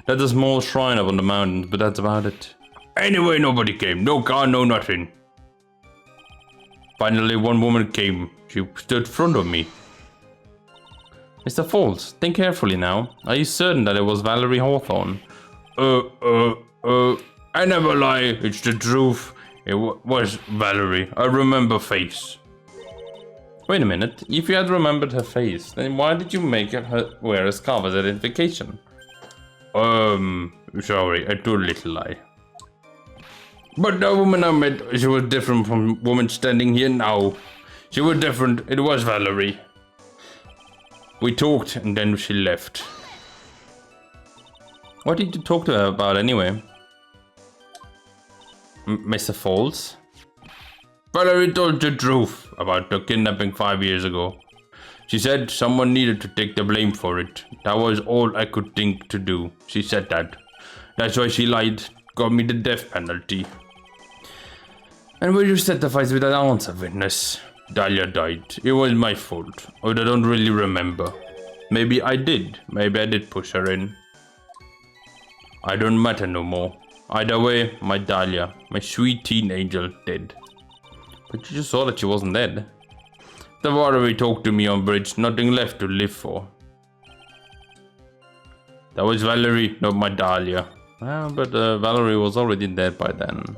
There's a small shrine up on the mountains, but that's about it. Anyway, nobody came. No car, no nothing. Finally, one woman came. She stood in front of me. Mr. Falls, think carefully now. Are you certain that it was Valerie Hawthorne? I never lie. It's the truth. It was Valerie. I remember face. Wait a minute. If you had remembered her face, then why did you make her wear a scarf as identification? Sorry, I told a little lie. But the woman I met, she was different from the woman standing here now. She was different. It was Valerie. We talked and then she left. What did you talk to her about anyway? Mr. Falls? Valerie told the truth about the kidnapping 5 years ago. She said someone needed to take the blame for it. That was all I could think to do. She said that. That's why she lied. Got me the death penalty. And will you certify with an answer, witness? Dahlia died. It was my fault. I don't really remember. Maybe I did. Maybe I did push her in. I don't matter no more. Either way, my Dahlia, my sweet teen angel, dead. But you just saw that she wasn't dead. The Valerie talked to me on bridge, nothing left to live for. That was Valerie, not my Dahlia. Well, but Valerie was already dead by then.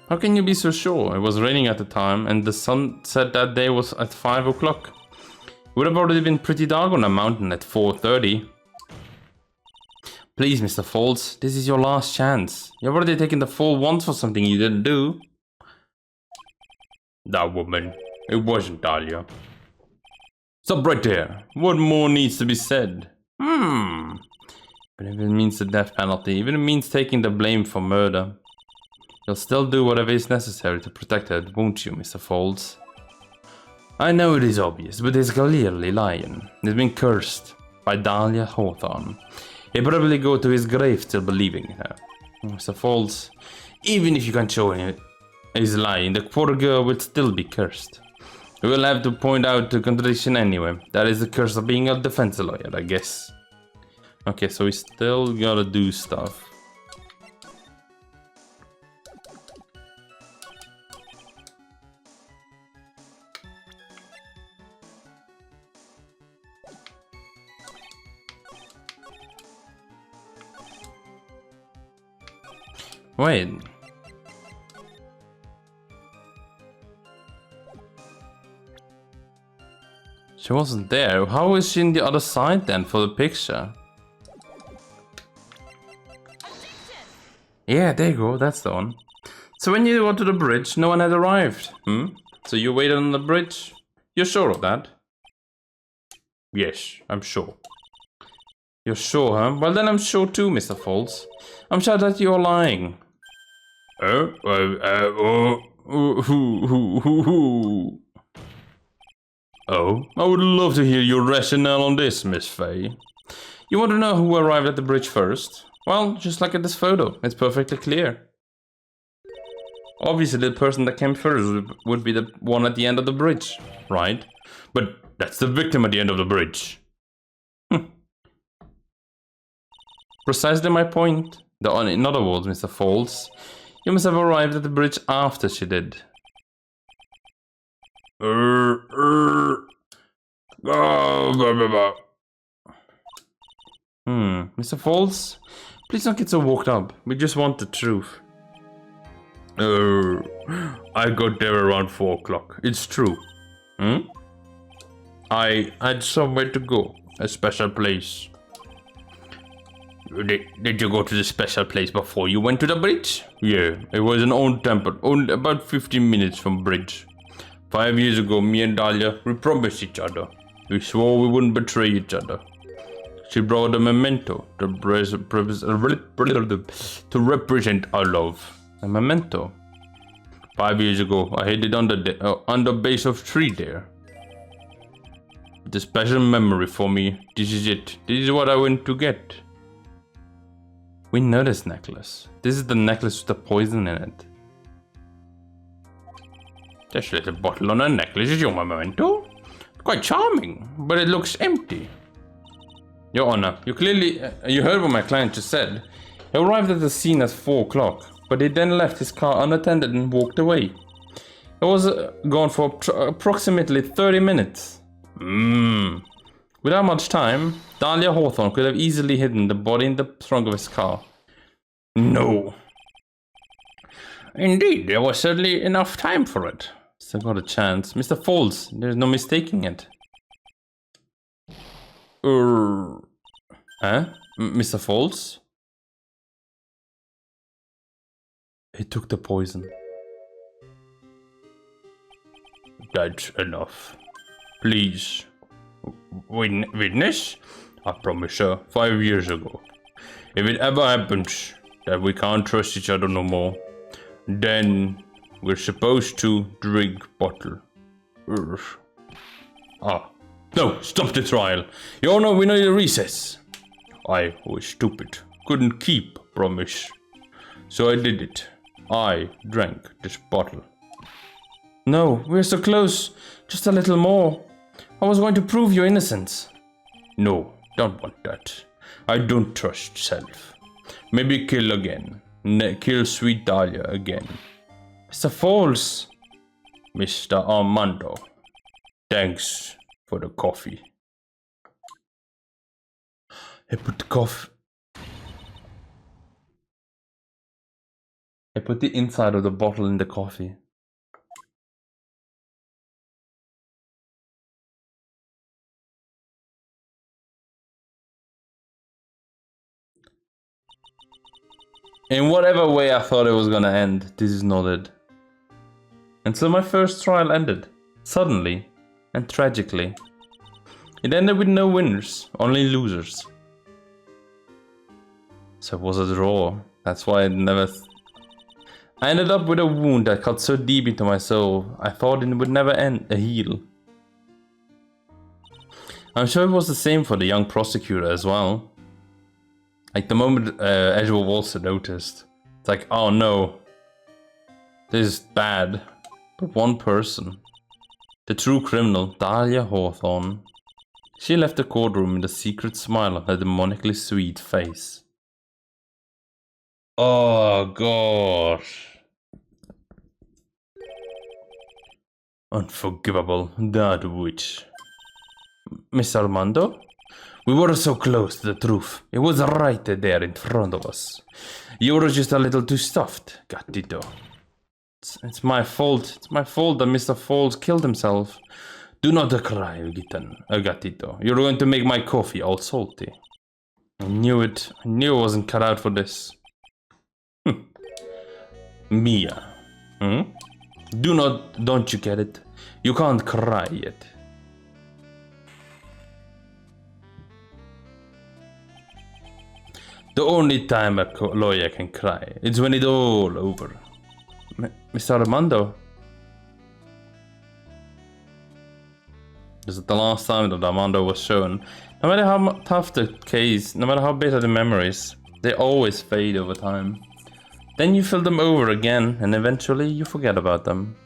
How can you be so sure? It was raining at the time, and the sunset that day was at 5 o'clock. It would have already been pretty dark on the mountain at 4:30. Please, Mr. Falls, this is your last chance. You've already taken the fall once for something you didn't do. That woman, it wasn't Dahlia. Stop right there. What more needs to be said? Even if it means the death penalty, even if it means taking the blame for murder. You'll still do whatever is necessary to protect her, won't you, Mr. Falls? I know it is obvious, but he's clearly lying. He's been cursed by Dahlia Hawthorne. He'll probably go to his grave still believing in her. Mr. Falls, even if you can't show He's lying. The poor girl will still be cursed. We will have to point out the contradiction anyway. That is the curse of being a defense lawyer, I guess. Okay, so we still gotta do stuff. Wait. She wasn't there. How is she in the other side then for the picture? Yeah, there you go. That's the one. So when you got to the bridge, no one had arrived. So you waited on the bridge? You're sure of that? Yes, I'm sure. You're sure, huh? Well then I'm sure too, Mr. Falls. I'm sure that you're lying. Oh, I would love to hear your rationale on this, Miss Faye. You want to know who arrived at the bridge first? Well, just look at this photo. It's perfectly clear. Obviously, the person that came first would be the one at the end of the bridge, right? But that's the victim at the end of the bridge. Precisely my point. In other words, Mr. Falls, you must have arrived at the bridge after she did. Mr. Falls, please don't get so worked up. We just want the truth. I got there around 4 o'clock. It's true. I had somewhere to go. A special place. Did you go to the special place before you went to the bridge? Yeah, it was an old temple, only about 15 minutes from bridge. 5 years ago, me and Dahlia, we promised each other. We swore we wouldn't betray each other. She brought a memento to represent our love. A memento? 5 years ago, I hid it under base of tree there. It's a special memory for me. This is it. This is what I went to get. We know this necklace. This is the necklace with the poison in it. This little bottle on a necklace is your memento? Quite charming, but it looks empty. Your Honor, you heard what my client just said. He arrived at the scene at 4 o'clock, but he then left his car unattended and walked away. He was gone for approximately 30 minutes. Without much time, Dahlia Hawthorne could have easily hidden the body in the trunk of his car. No. Indeed, there was certainly enough time for it. Still got a chance. Mr. Falls, there's no mistaking it. Mr. Falls? He took the poison. That's enough. Please. Witness? I promise her 5 years ago. If it ever happens that we can't trust each other no more, then we're supposed to drink bottle. No, stop the trial. Your Honor, we need a recess. I was stupid. Couldn't keep promise. So I did it. I drank this bottle. No, we're so close. Just a little more. I was going to prove your innocence. No, don't want that. I don't trust self. Maybe kill again. Kill sweet Dahlia again. Mr. Falls. Mr. Armando. Thanks for the coffee. He put the coffee. I put the inside of the bottle in the coffee. In whatever way I thought it was gonna end, this is not it. And so my first trial ended. Suddenly and tragically. It ended with no winners, only losers. So it was a draw. That's why I ended up with a wound that cut so deep into my soul, I thought it would never heal. I'm sure it was the same for the young prosecutor as well. Like the moment Edgeworth also noticed, it's like, oh no. This is bad. But one person. The true criminal, Dahlia Hawthorne. She left the courtroom with a secret smile on her demonically sweet face. Oh gosh. Unforgivable, that witch. Miss Armando? We were so close to the truth. It was right there in front of us. You were just a little too stuffed, Gatito. It's my fault. It's my fault that Mr. Falls killed himself. Do not cry, Gatito. You're going to make my coffee all salty. I knew it. I knew I wasn't cut out for this. Mia. Don't you get it? You can't cry yet. The only time a lawyer can cry is when it's all over. Mr. Armando? This is the last time that Armando was shown. No matter how tough the case, no matter how bitter the memories, they always fade over time. Then you fill them over again, and eventually you forget about them.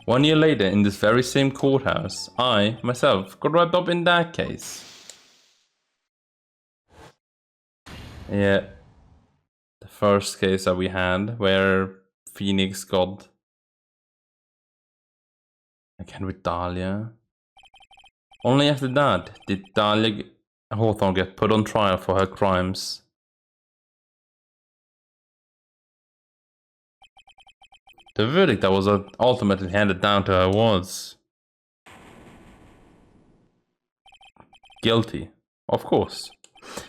One year later, in this very same courthouse, I, myself, got wrapped up in that case. Yeah. The first case that we had, where Pheonix got... again with Dahlia. Only after that did Dahlia Hawthorne get put on trial for her crimes. The verdict that was ultimately handed down to her was... guilty, of course.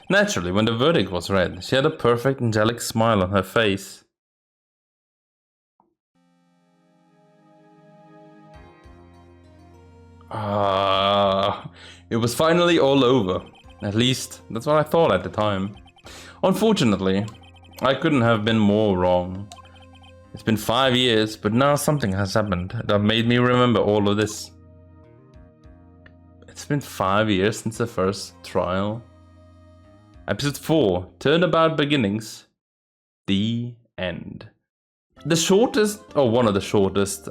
Naturally, when the verdict was read, she had a perfect angelic smile on her face. It was finally all over. At least, that's what I thought at the time. Unfortunately, I couldn't have been more wrong. It's been 5 years, but now something has happened that made me remember all of this. It's been 5 years since the first trial. Episode 4, Turnabout Beginnings. The end. The shortest, or one of the shortest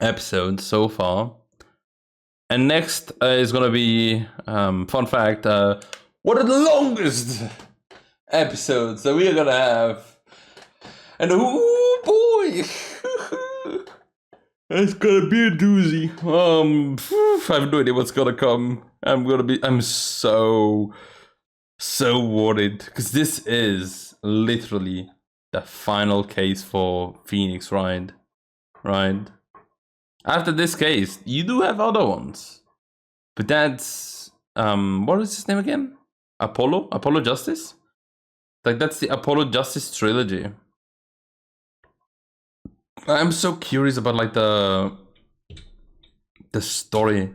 episodes so far. And next is gonna be, fun fact, one of the longest episodes that we are gonna have. And oh boy, it's gonna be a doozy. I have no idea what's gonna come. I'm so worried, because this is literally the final case for Pheonix Wright. Right? After this case, you do have other ones, but that's what is his name again? Apollo Justice. Like, that's the Apollo Justice trilogy. I'm so curious about like the story.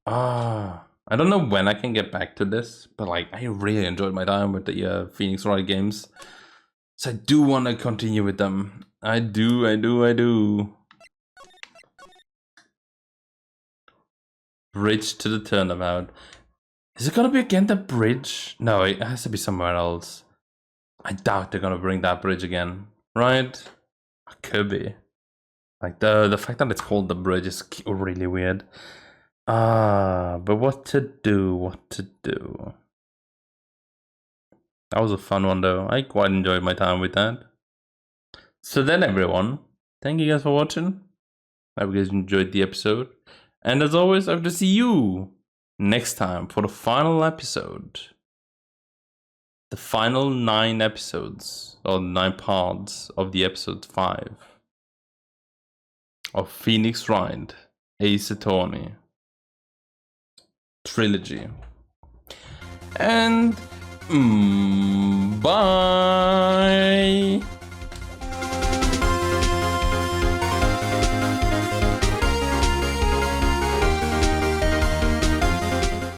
I don't know when I can get back to this, but like I really enjoyed my time with the Pheonix Wright games, so I do want to continue with them. I do. Bridge to the Turnabout. Is it gonna be again the bridge? No, it has to be somewhere else. I doubt they're gonna bring that bridge again, right? Could be. Like the fact that it's called the bridge is really weird. But what to do? That was a fun one though. I quite enjoyed my time with that. So then everyone, thank you guys for watching. I hope you guys enjoyed the episode. And as always, I hope to see you next time for the final episode. The final 9 episodes, or 9 parts of the episode 5 of Pheonix Wright, Ace Attorney Trilogy. And bye.